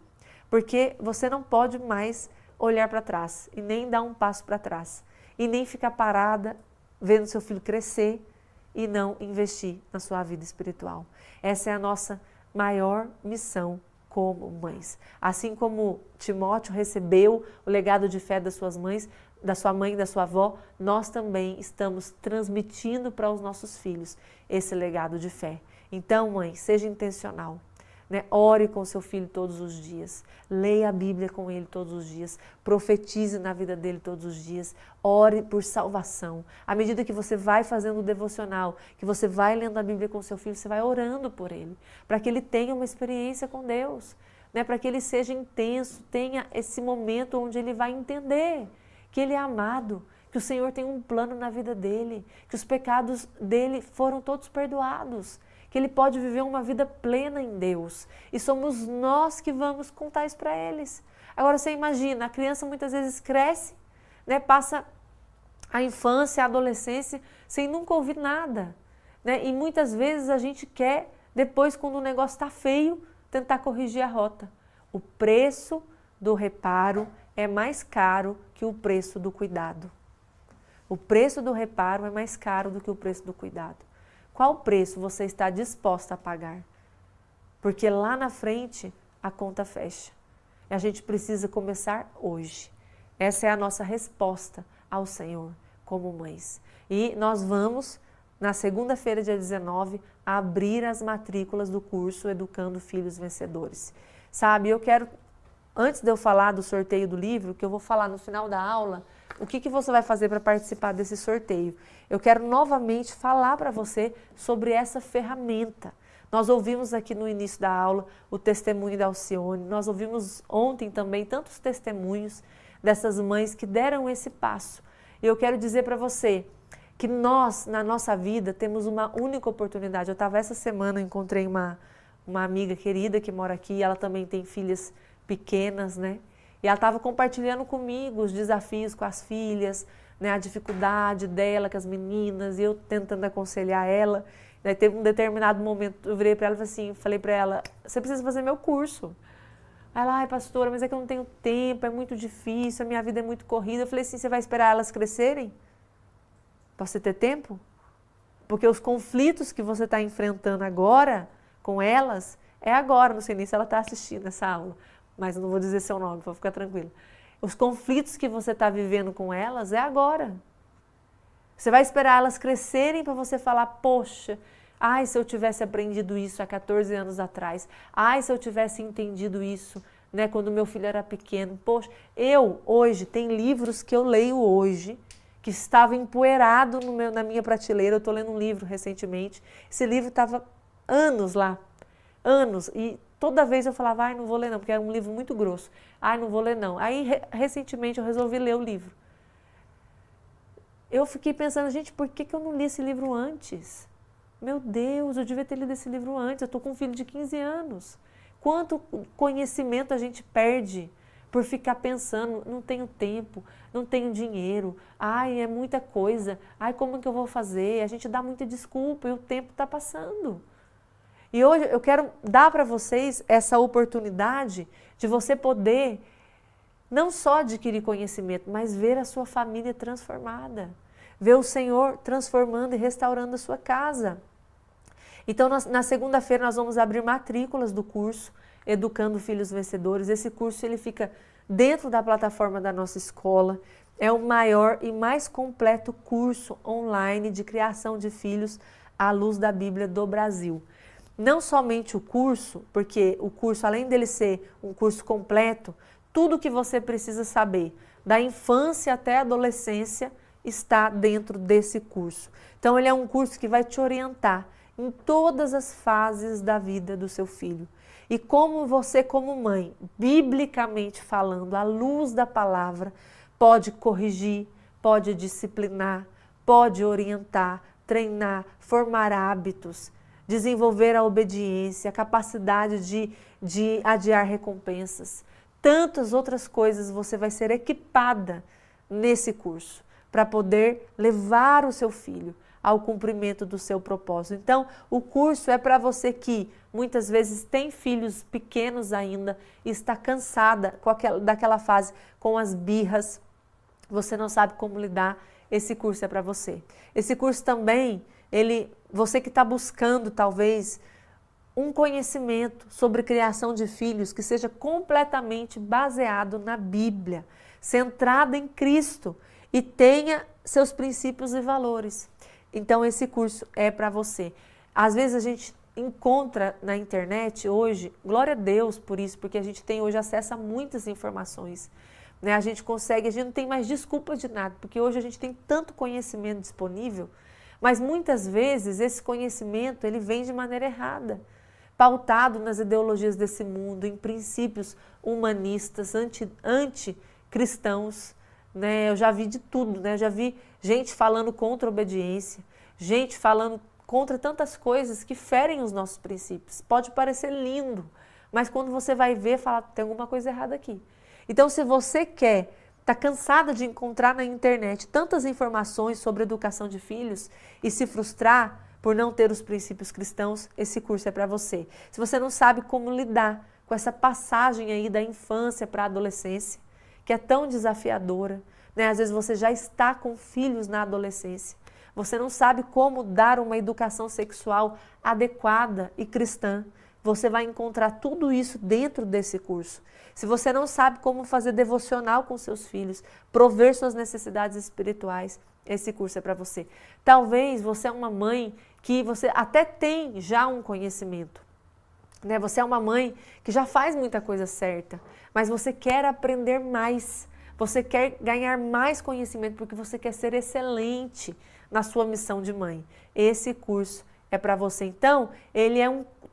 porque você não pode mais olhar para trás e nem dar um passo para trás e nem ficar parada vendo seu filho crescer e não investir na sua vida espiritual. Essa é a nossa maior missão como mães. Assim como Timóteo recebeu o legado de fé das suas mães, da sua mãe e da sua avó, nós também estamos transmitindo para os nossos filhos esse legado de fé. Então, mãe, seja intencional, né? Ore com seu filho todos os dias, leia a Bíblia com ele todos os dias, profetize na vida dele todos os dias, ore por salvação. À medida que você vai fazendo o devocional, que você vai lendo a Bíblia com seu filho, você vai orando por ele, para que ele tenha uma experiência com Deus, né? Para que ele seja intenso, tenha esse momento onde ele vai entender que ele é amado, que o Senhor tem um plano na vida dele, que os pecados dele foram todos perdoados, que ele pode viver uma vida plena em Deus. E somos nós que vamos contar isso para eles. Agora você imagina, a criança muitas vezes cresce, né, passa a infância, a adolescência, sem nunca ouvir nada, né? E muitas vezes a gente quer, depois quando o negócio está feio, tentar corrigir a rota. O preço do reparo é mais caro que o preço do cuidado. O preço do reparo é mais caro do que o preço do cuidado. Qual preço você está disposta a pagar? Porque lá na frente a conta fecha. E a gente precisa começar hoje. Essa é a nossa resposta ao Senhor como mães. E nós vamos, na segunda-feira, dia 19, abrir as matrículas do curso Educando Filhos Vencedores. Sabe, eu quero antes de eu falar do sorteio do livro, que eu vou falar no final da aula, o que você vai fazer para participar desse sorteio? Eu quero novamente falar para você sobre essa ferramenta. Nós ouvimos aqui no início da aula o testemunho da Alcione, nós ouvimos ontem também tantos testemunhos dessas mães que deram esse passo. E eu quero dizer para você que nós, na nossa vida, temos uma única oportunidade. Eu estava essa semana, encontrei uma amiga querida que mora aqui, ela também tem filhas pequenas, né? E ela estava compartilhando comigo os desafios com as filhas, né? A dificuldade dela com as meninas, e eu tentando aconselhar ela. Daí teve um determinado momento, eu virei para ela e falei para ela, você precisa fazer meu curso. Ela, ai pastora, mas é que eu não tenho tempo, é muito difícil, a minha vida é muito corrida. Eu falei assim, você vai esperar elas crescerem? Para você ter tempo? Porque os conflitos que você está enfrentando agora com elas, é agora, não sei nem se ela está assistindo essa aula, mas eu não vou dizer seu nome, para ficar tranquila. Os conflitos que você está vivendo com elas é agora. Você vai esperar elas crescerem para você falar, poxa, ai, se eu tivesse aprendido isso há 14 anos atrás, ai, se eu tivesse entendido isso, né, quando meu filho era pequeno. Poxa, eu hoje, tem livros que eu leio hoje, que estava empoeirado na minha prateleira. Eu estou lendo um livro recentemente, esse livro estava anos lá, anos, e toda vez eu falava, ai, não vou ler não, porque é um livro muito grosso, ai, não vou ler não. Aí, recentemente, eu resolvi ler o livro. Eu fiquei pensando, gente, por que eu não li esse livro antes? Meu Deus, eu devia ter lido esse livro antes, eu estou com um filho de 15 anos. Quanto conhecimento a gente perde por ficar pensando, não tenho tempo, não tenho dinheiro, ai, é muita coisa, ai, como que eu vou fazer? A gente dá muita desculpa e o tempo está passando. E hoje eu quero dar para vocês essa oportunidade de você poder não só adquirir conhecimento, mas ver a sua família transformada, ver o Senhor transformando e restaurando a sua casa. Então, na segunda-feira nós vamos abrir matrículas do curso Educando Filhos Vencedores. Esse curso ele fica dentro da plataforma da nossa escola. É o maior e mais completo curso online de criação de filhos à luz da Bíblia do Brasil. Não somente o curso, porque o curso, além dele ser um curso completo, tudo que você precisa saber, da infância até a adolescência, está dentro desse curso. Então, ele é um curso que vai te orientar em todas as fases da vida do seu filho. E como você, como mãe, biblicamente falando, à luz da palavra, pode corrigir, pode disciplinar, pode orientar, treinar, formar hábitos, desenvolver a obediência, a capacidade de adiar recompensas. Tantas outras coisas você vai ser equipada nesse curso para poder levar o seu filho ao cumprimento do seu propósito. Então, o curso é para você que muitas vezes tem filhos pequenos ainda e está cansada daquela fase com as birras, você não sabe como lidar, esse curso é para você. Esse curso também, você que está buscando talvez um conhecimento sobre criação de filhos que seja completamente baseado na Bíblia, centrado em Cristo e tenha seus princípios e valores. Então, esse curso é para você. Às vezes a gente encontra na internet hoje, glória a Deus por isso, porque a gente tem hoje acesso a muitas informações. Né? A gente não tem mais desculpa de nada, porque hoje a gente tem tanto conhecimento disponível, mas muitas vezes esse conhecimento ele vem de maneira errada, pautado nas ideologias desse mundo, em princípios humanistas, anticristãos, né? Eu já vi de tudo, né? Eu já vi gente falando contra a obediência, gente falando contra tantas coisas que ferem os nossos princípios. Pode parecer lindo, mas quando você vai ver, fala, tem alguma coisa errada aqui. Então, se você está cansada de encontrar na internet tantas informações sobre educação de filhos e se frustrar por não ter os princípios cristãos, esse curso é para você. Se você não sabe como lidar com essa passagem aí da infância para a adolescência, que é tão desafiadora, né? Às vezes você já está com filhos na adolescência, você não sabe como dar uma educação sexual adequada e cristã, você vai encontrar tudo isso dentro desse curso. Se você não sabe como fazer devocional com seus filhos, prover suas necessidades espirituais, esse curso é para você. Talvez você é uma mãe que você até tem já um conhecimento, né? Você é uma mãe que já faz muita coisa certa, mas você quer aprender mais, você quer ganhar mais conhecimento porque você quer ser excelente na sua missão de mãe. Esse curso é para você. Então,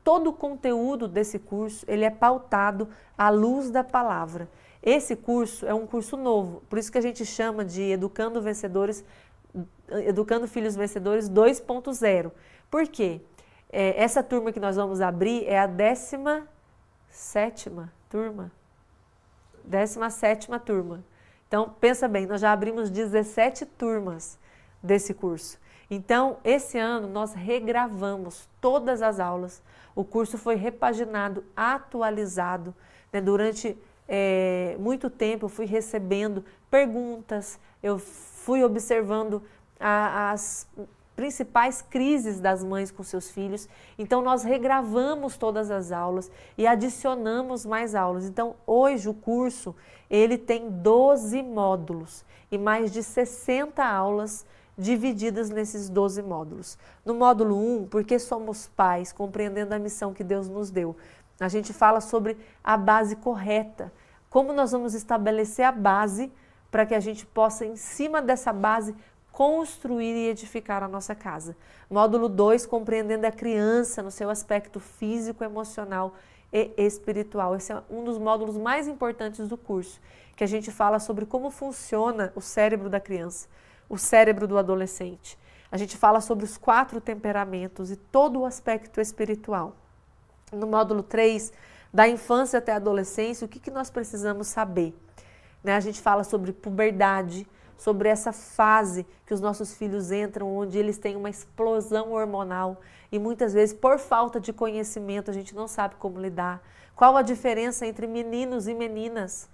todo o conteúdo desse curso, ele é pautado à luz da palavra. Esse curso é um curso novo, por isso que a gente chama de Educando Filhos Vencedores 2.0. Por quê? Essa turma que nós vamos abrir é a 17ª turma. 17ª turma. Então, pensa bem, nós já abrimos 17 turmas desse curso. Então, esse ano nós regravamos todas as aulas. O curso foi repaginado, atualizado. Né? Durante muito tempo eu fui recebendo perguntas, eu fui observando as principais crises das mães com seus filhos. Então, nós regravamos todas as aulas e adicionamos mais aulas. Então, hoje o curso ele tem 12 módulos e mais de 60 aulas divididas nesses 12 módulos. No módulo 1, porque somos pais, compreendendo a missão que Deus nos deu, a gente fala sobre a base correta, como nós vamos estabelecer a base para que a gente possa, em cima dessa base, construir e edificar a nossa casa. Módulo 2, compreendendo a criança no seu aspecto físico, emocional e espiritual. Esse é um dos módulos mais importantes do curso, que a gente fala sobre como funciona o cérebro da criança, o cérebro do adolescente. A gente fala sobre os 4 temperamentos e todo o aspecto espiritual. No módulo 3, da infância até a adolescência, o que nós precisamos saber? Né? A gente fala sobre puberdade, sobre essa fase que os nossos filhos entram, onde eles têm uma explosão hormonal e muitas vezes, por falta de conhecimento, a gente não sabe como lidar. Qual a diferença entre meninos e meninas?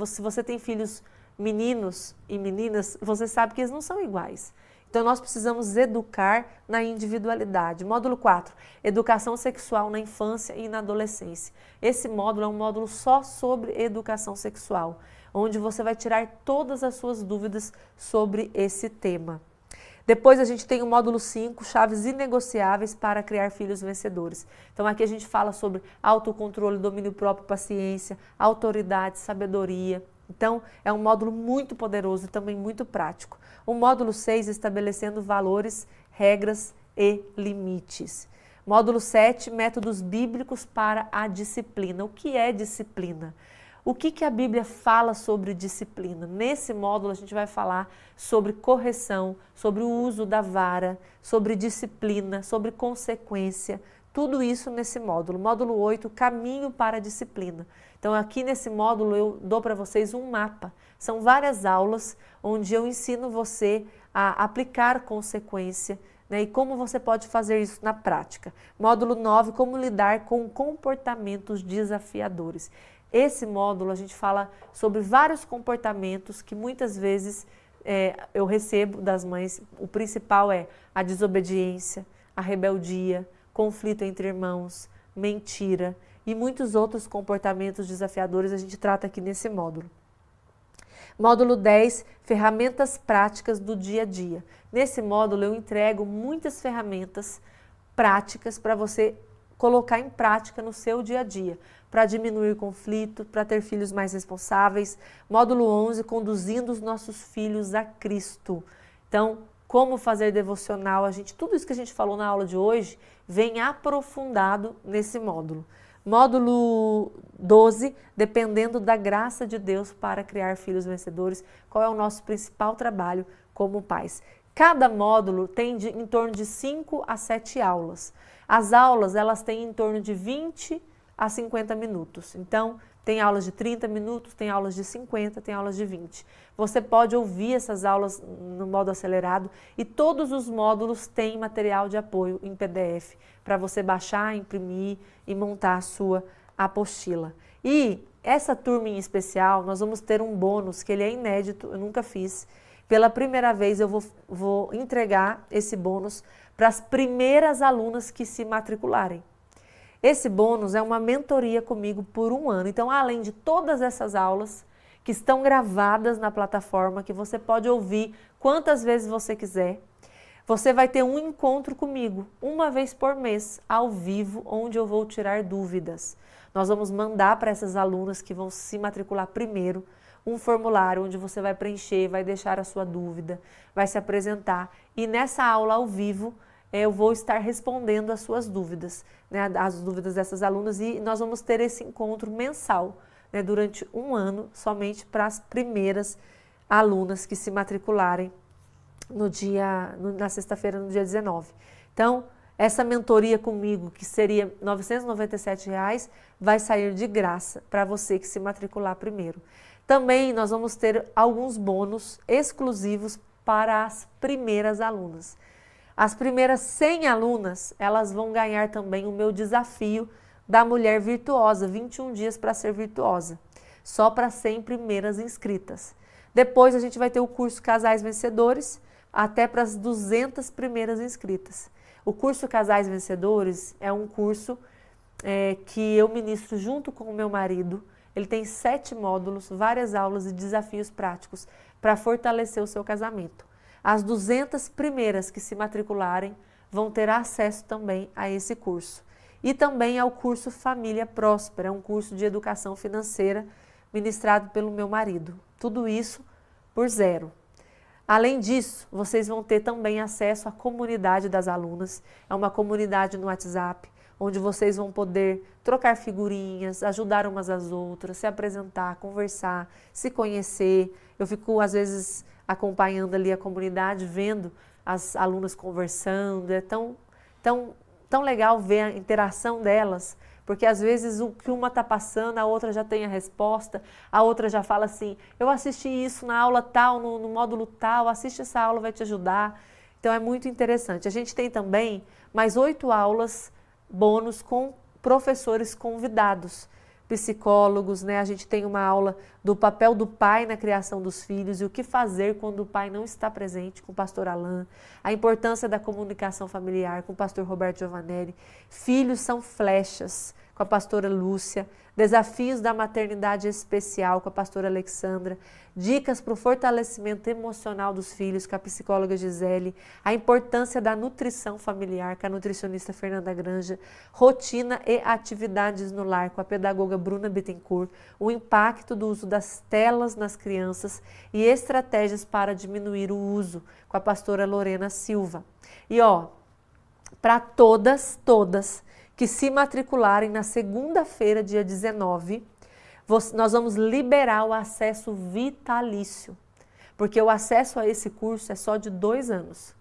Se você tem filhos meninos e meninas, você sabe que eles não são iguais. Então, nós precisamos educar na individualidade. Módulo 4, educação sexual na infância e na adolescência. Esse módulo é um módulo só sobre educação sexual, onde você vai tirar todas as suas dúvidas sobre esse tema. Depois a gente tem o módulo 5, chaves inegociáveis para criar filhos vencedores. Então aqui a gente fala sobre autocontrole, domínio próprio, paciência, autoridade, sabedoria. Então é um módulo muito poderoso e também muito prático. O módulo 6, estabelecendo valores, regras e limites. Módulo 7, métodos bíblicos para a disciplina. O que é disciplina? O que a Bíblia fala sobre disciplina? Nesse módulo a gente vai falar sobre correção, sobre o uso da vara, sobre disciplina, sobre consequência, tudo isso nesse módulo. Módulo 8, caminho para a disciplina. Então aqui nesse módulo eu dou para vocês um mapa. São várias aulas onde eu ensino você a aplicar consequência, né, e como você pode fazer isso na prática. Módulo 9, como lidar com comportamentos desafiadores. Esse módulo a gente fala sobre vários comportamentos que muitas vezes eu recebo das mães. O principal é a desobediência, a rebeldia, conflito entre irmãos, mentira e muitos outros comportamentos desafiadores a gente trata aqui nesse módulo. Módulo 10, ferramentas práticas do dia a dia. Nesse módulo eu entrego muitas ferramentas práticas para você colocar em prática no seu dia a dia, para diminuir conflito, para ter filhos mais responsáveis. Módulo 11, conduzindo os nossos filhos a Cristo. Então, como fazer devocional, tudo isso que a gente falou na aula de hoje vem aprofundado nesse módulo. Módulo 12, dependendo da graça de Deus para criar filhos vencedores, qual é o nosso principal trabalho como pais. Cada módulo tem em torno de 5 a 7 aulas. As aulas, elas têm em torno de 20 a 50 minutos. Então, tem aulas de 30 minutos, tem aulas de 50, tem aulas de 20. Você pode ouvir essas aulas no modo acelerado e todos os módulos têm material de apoio em PDF para você baixar, imprimir e montar a sua apostila. E essa turma em especial, nós vamos ter um bônus que ele é inédito, eu nunca fiz. Pela primeira vez eu vou entregar esse bônus para as primeiras alunas que se matricularem. Esse bônus é uma mentoria comigo por 1 ano. Então, além de todas essas aulas que estão gravadas na plataforma, que você pode ouvir quantas vezes você quiser, você vai ter um encontro comigo, uma vez por mês, ao vivo, onde eu vou tirar dúvidas. Nós vamos mandar para essas alunas que vão se matricular primeiro um formulário onde você vai preencher, vai deixar a sua dúvida, vai se apresentar. E nessa aula ao vivo, eu vou estar respondendo as suas dúvidas, né, as dúvidas dessas alunas, e nós vamos ter esse encontro mensal, né, durante um ano, somente para as primeiras alunas que se matricularem na sexta-feira, no dia 19. Então, essa mentoria comigo, que seria R$ 997, vai sair de graça para você que se matricular primeiro. Também nós vamos ter alguns bônus exclusivos para as primeiras alunas. As primeiras 100 alunas, elas vão ganhar também o meu desafio da mulher virtuosa, 21 dias para ser virtuosa, só para 100 primeiras inscritas. Depois a gente vai ter o curso Casais Vencedores, até para as 200 primeiras inscritas. O curso Casais Vencedores é um curso que eu ministro junto com o meu marido. Ele tem 7 módulos, várias aulas e desafios práticos para fortalecer o seu casamento. As 200 primeiras que se matricularem vão ter acesso também a esse curso. E também ao curso Família Próspera, um curso de educação financeira ministrado pelo meu marido. Tudo isso por zero. Além disso, vocês vão ter também acesso à comunidade das alunas. É uma comunidade no WhatsApp, onde vocês vão poder trocar figurinhas, ajudar umas às outras, se apresentar, conversar, se conhecer. Eu fico, às vezes, acompanhando ali a comunidade, vendo as alunas conversando. É tão legal ver a interação delas, porque às vezes o que uma está passando, a outra já tem a resposta, a outra já fala assim, eu assisti isso na aula tal, no módulo tal, assiste essa aula, vai te ajudar. Então é muito interessante. A gente tem também mais 8 aulas bônus com professores convidados, psicólogos, né? A gente tem uma aula do papel do pai na criação dos filhos e o que fazer quando o pai não está presente, com o pastor Alain, a importância da comunicação familiar com o pastor Roberto Giovanelli, filhos são flechas, com a pastora Lúcia, desafios da maternidade especial com a pastora Alexandra, dicas para o fortalecimento emocional dos filhos com a psicóloga Gisele, a importância da nutrição familiar com a nutricionista Fernanda Granja, rotina e atividades no lar com a pedagoga Bruna Bittencourt, o impacto do uso das telas nas crianças e estratégias para diminuir o uso com a pastora Lorena Silva. E para todas que se matricularem na segunda-feira, dia 19, nós vamos liberar o acesso vitalício, porque o acesso a esse curso é só de 2 anos.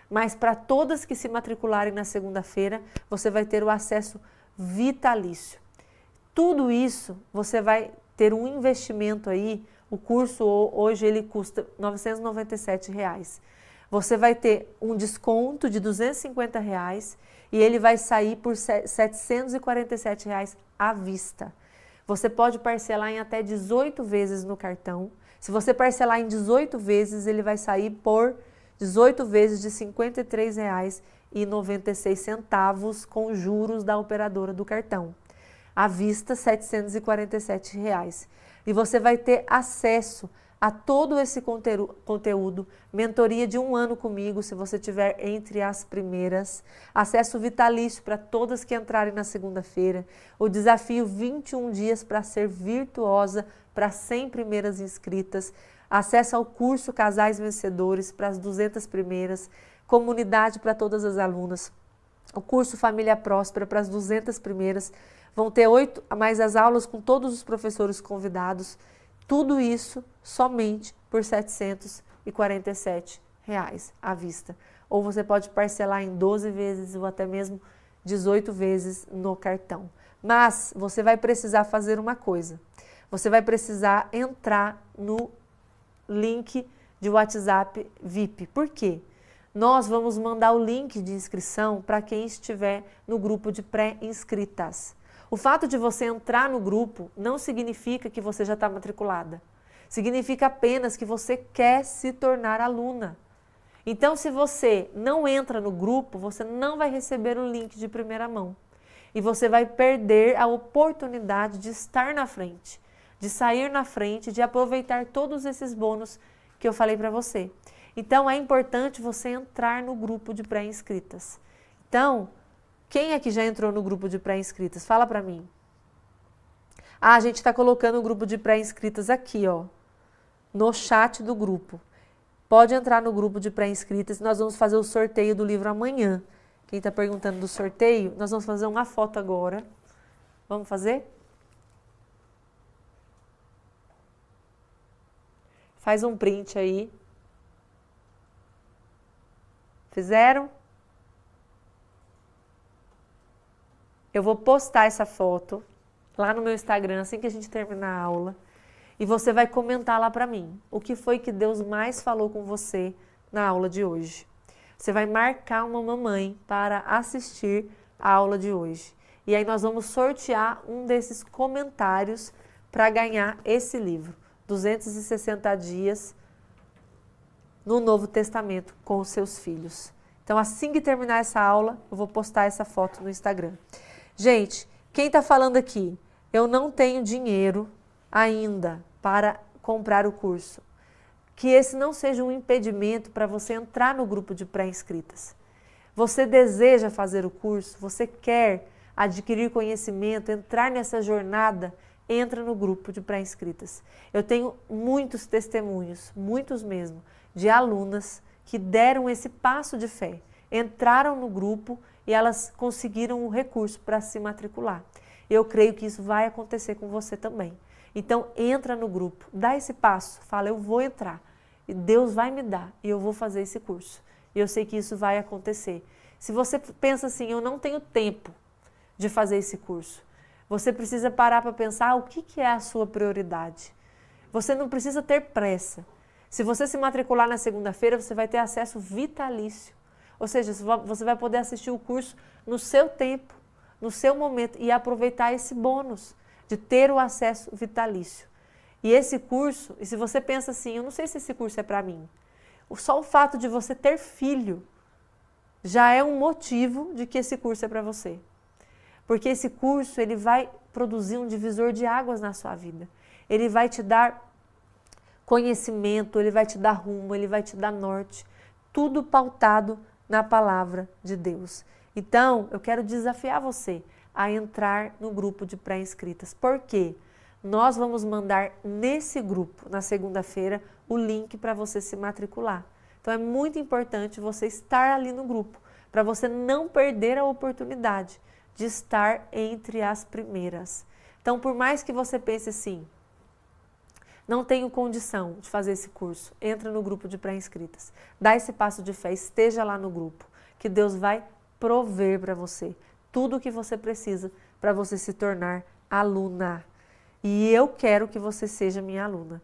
Mas para todas que se matricularem na segunda-feira, você vai ter o acesso vitalício. Tudo isso, você vai ter um investimento aí, o curso hoje ele custa R$ 997. Você vai ter um desconto de R$ 250 e ele vai sair por R$ 747 à vista. Você pode parcelar em até 18 vezes no cartão. Se você parcelar em 18 vezes, ele vai sair por 18 vezes de R$ 53,96 com juros da operadora do cartão. À vista, R$ 747. E você vai ter acesso a todo esse conteúdo, mentoria de 1 ano comigo, se você tiver entre as primeiras, acesso vitalício para todas que entrarem na segunda-feira, o desafio 21 dias para ser virtuosa para 100 primeiras inscritas, acesso ao curso Casais Vencedores para as 200 primeiras, comunidade para todas as alunas, o curso Família Próspera para as 200 primeiras, vão ter 8 mais as aulas com todos os professores convidados. Tudo isso somente por R$ 747 à vista. Ou você pode parcelar em 12 vezes ou até mesmo 18 vezes no cartão. Mas você vai precisar fazer uma coisa. Você vai precisar entrar no link de WhatsApp VIP. Por quê? Nós vamos mandar o link de inscrição para quem estiver no grupo de pré-inscritas. O fato de você entrar no grupo não significa que você já está matriculada. Significa apenas que você quer se tornar aluna. Então, se você não entra no grupo, você não vai receber o link de primeira mão. E você vai perder a oportunidade de estar na frente, de sair na frente, de aproveitar todos esses bônus que eu falei para você. Então, é importante você entrar no grupo de pré-inscritas. Então, quem aqui já entrou no grupo de pré-inscritas? Fala para mim. Ah, a gente está colocando o grupo de pré-inscritas aqui, ó, no chat do grupo. Pode entrar no grupo de pré-inscritas, nós vamos fazer o sorteio do livro amanhã. Quem está perguntando do sorteio, nós vamos fazer uma foto agora. Vamos fazer? Faz um print aí. Fizeram? Eu vou postar essa foto lá no meu Instagram assim que a gente terminar a aula. E você vai comentar lá para mim o que foi que Deus mais falou com você na aula de hoje. Você vai marcar uma mamãe para assistir a aula de hoje. E aí nós vamos sortear um desses comentários para ganhar esse livro, 260 dias no Novo Testamento com os seus filhos. Então, assim que terminar essa aula, eu vou postar essa foto no Instagram. Gente, quem está falando aqui? Eu não tenho dinheiro ainda para comprar o curso. Que esse não seja um impedimento para você entrar no grupo de pré-inscritas. Você deseja fazer o curso, você quer adquirir conhecimento, entrar nessa jornada, entra no grupo de pré-inscritas. Eu tenho muitos testemunhos, muitos mesmo, de alunas que deram esse passo de fé, entraram no grupo e elas conseguiram o recurso para se matricular. Eu creio que isso vai acontecer com você também. Então, entra no grupo, dá esse passo, fala, eu vou entrar, e Deus vai me dar, e eu vou fazer esse curso. E eu sei que isso vai acontecer. Se você pensa assim, eu não tenho tempo de fazer esse curso, você precisa parar para pensar o que é a sua prioridade. Você não precisa ter pressa. Se você se matricular na segunda-feira, você vai ter acesso vitalício. Ou seja, você vai poder assistir o curso no seu tempo, no seu momento, e aproveitar esse bônus de ter o acesso vitalício. E esse curso, e se você pensa assim, eu não sei se esse curso é para mim, só o fato de você ter filho já é um motivo de que esse curso é para você. Porque esse curso, ele vai produzir um divisor de águas na sua vida. Ele vai te dar conhecimento, ele vai te dar rumo, ele vai te dar norte. Tudo pautado na palavra de Deus. Então, eu quero desafiar você a entrar no grupo de pré-inscritas. Por quê? Nós vamos mandar nesse grupo, na segunda-feira, o link para você se matricular. Então, é muito importante você estar ali no grupo, para você não perder a oportunidade de estar entre as primeiras. Então, por mais que você pense assim, não tenho condição de fazer esse curso, entra no grupo de pré-inscritas. Dá esse passo de fé, esteja lá no grupo, que Deus vai prover para você tudo o que você precisa para você se tornar aluna. E eu quero que você seja minha aluna.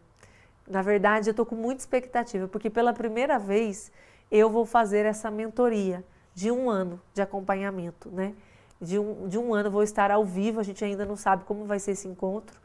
Na verdade, eu estou com muita expectativa, porque pela primeira vez eu vou fazer essa mentoria de 1 ano de acompanhamento, né? De um ano eu vou estar ao vivo, a gente ainda não sabe como vai ser esse encontro,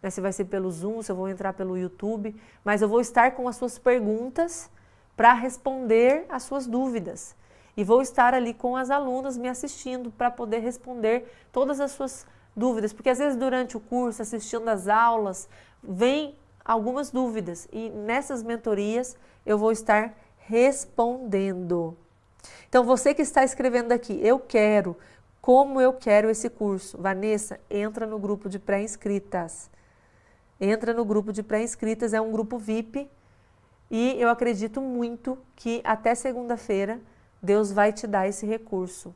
né? Se vai ser pelo Zoom, se eu vou entrar pelo YouTube, mas eu vou estar com as suas perguntas para responder as suas dúvidas. E vou estar ali com as alunas me assistindo para poder responder todas as suas dúvidas, porque às vezes durante o curso, assistindo às aulas, vem algumas dúvidas e nessas mentorias eu vou estar respondendo. Então você que está escrevendo aqui, eu quero, como eu quero esse curso? Vanessa, entra no grupo de pré-inscritas. Entra no grupo de pré-inscritas, é um grupo VIP e eu acredito muito que até segunda-feira Deus vai te dar esse recurso.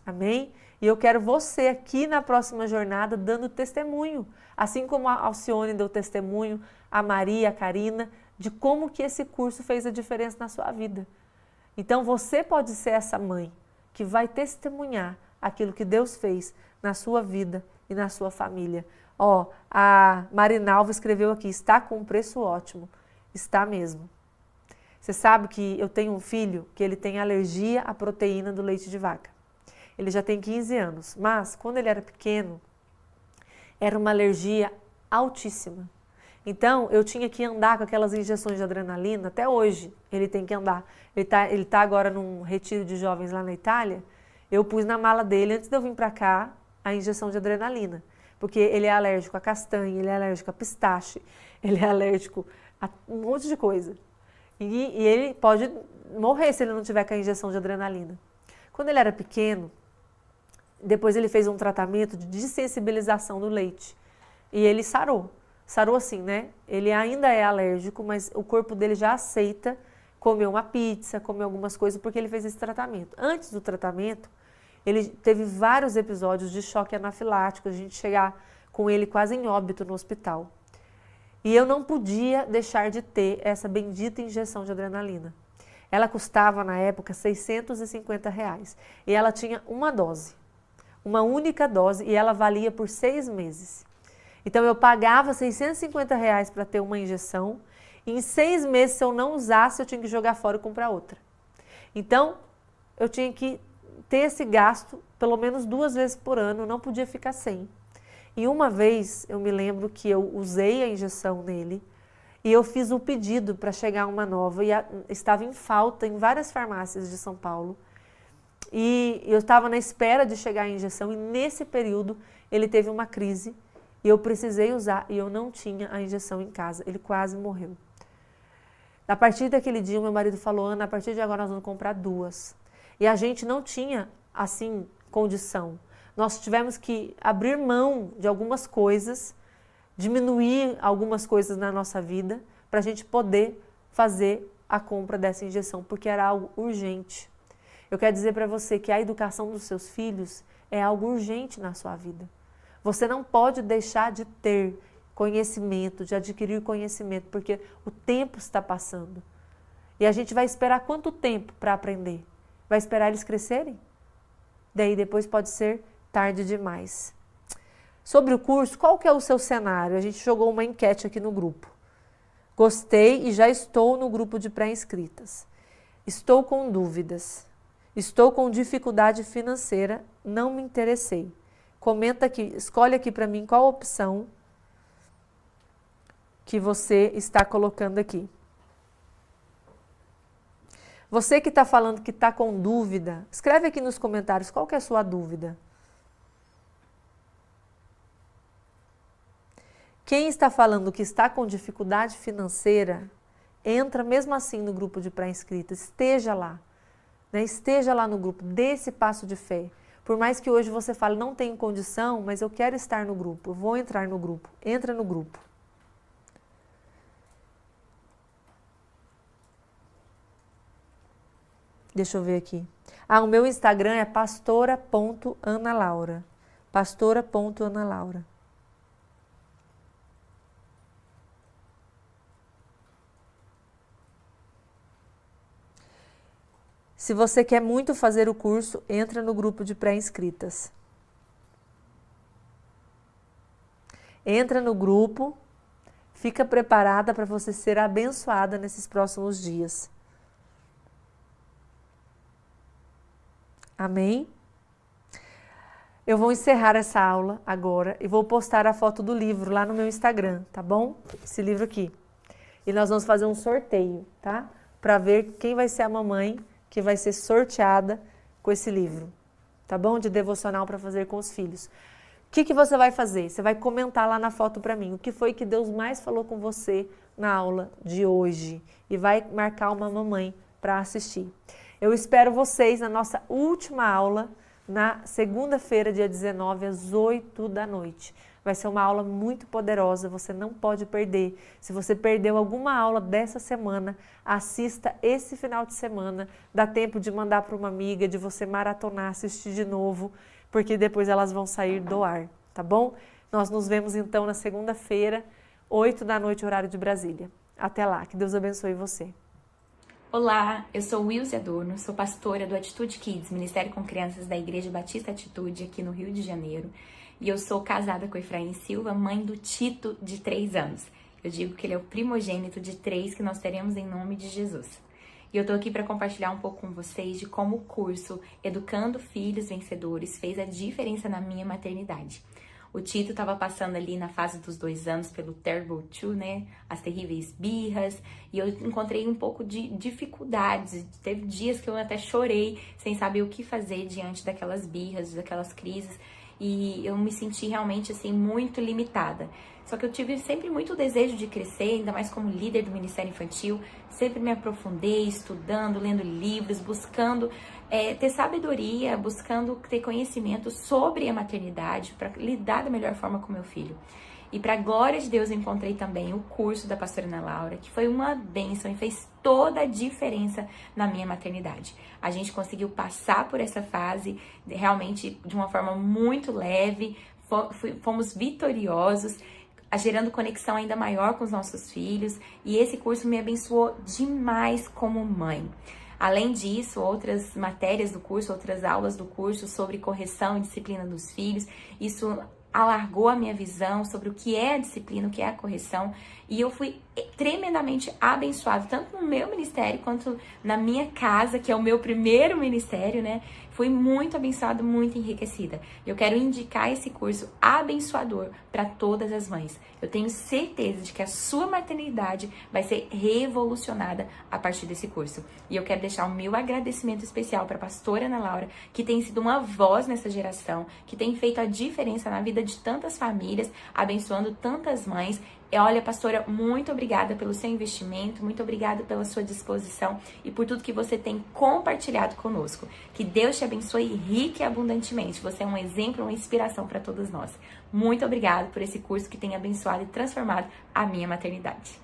Amém? E eu quero você aqui na próxima jornada dando testemunho, assim como a Alcione deu testemunho, a Maria, a Karina, de como que esse curso fez a diferença na sua vida. Então você pode ser essa mãe que vai testemunhar aquilo que Deus fez na sua vida e na sua família. Ó, a Marinalva escreveu aqui, está com um preço ótimo. Está mesmo. Você sabe que eu tenho um filho que ele tem alergia à proteína do leite de vaca. Ele já tem 15 anos, mas quando ele era pequeno, era uma alergia altíssima. Então, eu tinha que andar com aquelas injeções de adrenalina, até hoje ele tem que andar. Ele tá agora num retiro de jovens lá na Itália, eu pus na mala dele, antes de eu vir para cá, a injeção de adrenalina. Porque ele é alérgico a castanha, ele é alérgico a pistache, ele é alérgico a um monte de coisa. E ele pode morrer se ele não tiver com a injeção de adrenalina. Quando ele era pequeno, depois ele fez um tratamento de dessensibilização do leite. E ele sarou. Sarou assim, né? Ele ainda é alérgico, mas o corpo dele já aceita comer uma pizza, comer algumas coisas, porque ele fez esse tratamento. Antes do tratamento, ele teve vários episódios de choque anafilático, a gente chegar com ele quase em óbito no hospital. E eu não podia deixar de ter essa bendita injeção de adrenalina. Ela custava, na época, R$650. E ela tinha uma dose, uma única dose, e ela valia por 6 meses. Então, eu pagava R$650 para ter uma injeção, e em 6 meses, se eu não usasse, eu tinha que jogar fora e comprar outra. Então, eu tinha que ter esse gasto pelo menos 2 vezes por ano, não podia ficar sem. E uma vez, eu me lembro que eu usei a injeção nele, e eu fiz o pedido para chegar uma nova, e estava em falta em várias farmácias de São Paulo. E eu estava na espera de chegar a injeção, e nesse período ele teve uma crise, e eu precisei usar, e eu não tinha a injeção em casa. Ele quase morreu. A partir daquele dia, meu marido falou, Ana, a partir de agora nós vamos comprar 2. E a gente não tinha, assim, condição. Nós tivemos que abrir mão de algumas coisas, diminuir algumas coisas na nossa vida, para a gente poder fazer a compra dessa injeção, porque era algo urgente. Eu quero dizer para você que a educação dos seus filhos é algo urgente na sua vida. Você não pode deixar de ter conhecimento, de adquirir conhecimento, porque o tempo está passando. E a gente vai esperar quanto tempo para aprender? Vai esperar eles crescerem? Daí depois pode ser tarde demais. Sobre o curso, qual que é o seu cenário? A gente jogou uma enquete aqui no grupo. Gostei e já estou no grupo de pré-inscritas. Estou com dúvidas. Estou com dificuldade financeira, não me interessei. Comenta aqui, escolhe aqui para mim qual opção que você está colocando aqui. Você que está falando que está com dúvida, escreve aqui nos comentários qual que é a sua dúvida. Quem está falando que está com dificuldade financeira, entra mesmo assim no grupo de pré-inscritas, esteja lá. Né? Esteja lá no grupo, dê esse passo de fé. Por mais que hoje você fale, não tenho condição, mas eu quero estar no grupo, eu vou entrar no grupo. Entra no grupo. Deixa eu ver aqui. O meu Instagram é pastora.analaura. Pastora.analaura. Se você quer muito fazer o curso, entra no grupo de pré-inscritas. Entra no grupo, fica preparada para você ser abençoada nesses próximos dias. Amém? Eu vou encerrar essa aula agora e vou postar a foto do livro lá no meu Instagram, tá bom? Esse livro aqui. E nós vamos fazer um sorteio, tá? Para ver quem vai ser a mamãe que vai ser sorteada com esse livro, tá bom? De devocional para fazer com os filhos. O que você vai fazer? Você vai comentar lá na foto para mim o que foi que Deus mais falou com você na aula de hoje e vai marcar uma mamãe para assistir. Eu espero vocês na nossa última aula, na segunda-feira, dia 19, às 8 da noite. Vai ser uma aula muito poderosa, você não pode perder. Se você perdeu alguma aula dessa semana, assista esse final de semana. Dá tempo de mandar para uma amiga, de você maratonar, assistir de novo, porque depois elas vão sair do ar, tá bom? Nós nos vemos então na segunda-feira, 8 da noite, horário de Brasília. Até lá, que Deus abençoe você. Olá, eu sou Wilze Adorno, sou pastora do Atitude Kids, Ministério com Crianças da Igreja Batista Atitude, aqui no Rio de Janeiro. E eu sou casada com Efraim Silva, mãe do Tito, de 3 anos. Eu digo que ele é o primogênito de 3 que nós teremos em nome de Jesus. E eu tô aqui para compartilhar um pouco com vocês de como o curso Educando Filhos Vencedores fez a diferença na minha maternidade. O Tito estava passando ali na fase dos 2 anos pelo Terrible 2, né? As terríveis birras. E eu encontrei um pouco de dificuldades. Teve dias que eu até chorei sem saber o que fazer diante daquelas birras, daquelas crises. E eu me senti realmente assim muito limitada. Só que eu tive sempre muito desejo de crescer, ainda mais como líder do Ministério Infantil. Sempre me aprofundei, estudando, lendo livros, buscando ter sabedoria, buscando ter conhecimento sobre a maternidade para lidar da melhor forma com meu filho. E para a glória de Deus eu encontrei também o curso da pastora Ana Laura, que foi uma bênção e fez toda a diferença na minha maternidade. A gente conseguiu passar por essa fase realmente de uma forma muito leve, fomos vitoriosos, gerando conexão ainda maior com os nossos filhos, e esse curso me abençoou demais como mãe. Além disso, outras matérias do curso, outras aulas do curso sobre correção e disciplina dos filhos, isso alargou a minha visão sobre o que é a disciplina, o que é a correção, e eu fui tremendamente abençoada, tanto no meu ministério quanto na minha casa, que é o meu primeiro ministério, né? Fui muito abençoada, muito enriquecida. Eu quero indicar esse curso abençoador para todas as mães. Eu tenho certeza de que a sua maternidade vai ser revolucionada a partir desse curso. E eu quero deixar o meu agradecimento especial para a pastora Ana Laura, que tem sido uma voz nessa geração, que tem feito a diferença na vida de tantas famílias, abençoando tantas mães. Olha, pastora, muito obrigada pelo seu investimento, muito obrigada pela sua disposição e por tudo que você tem compartilhado conosco. Que Deus te abençoe rica e abundantemente. Você é um exemplo, uma inspiração para todos nós. Muito obrigada por esse curso que tem abençoado e transformado a minha maternidade.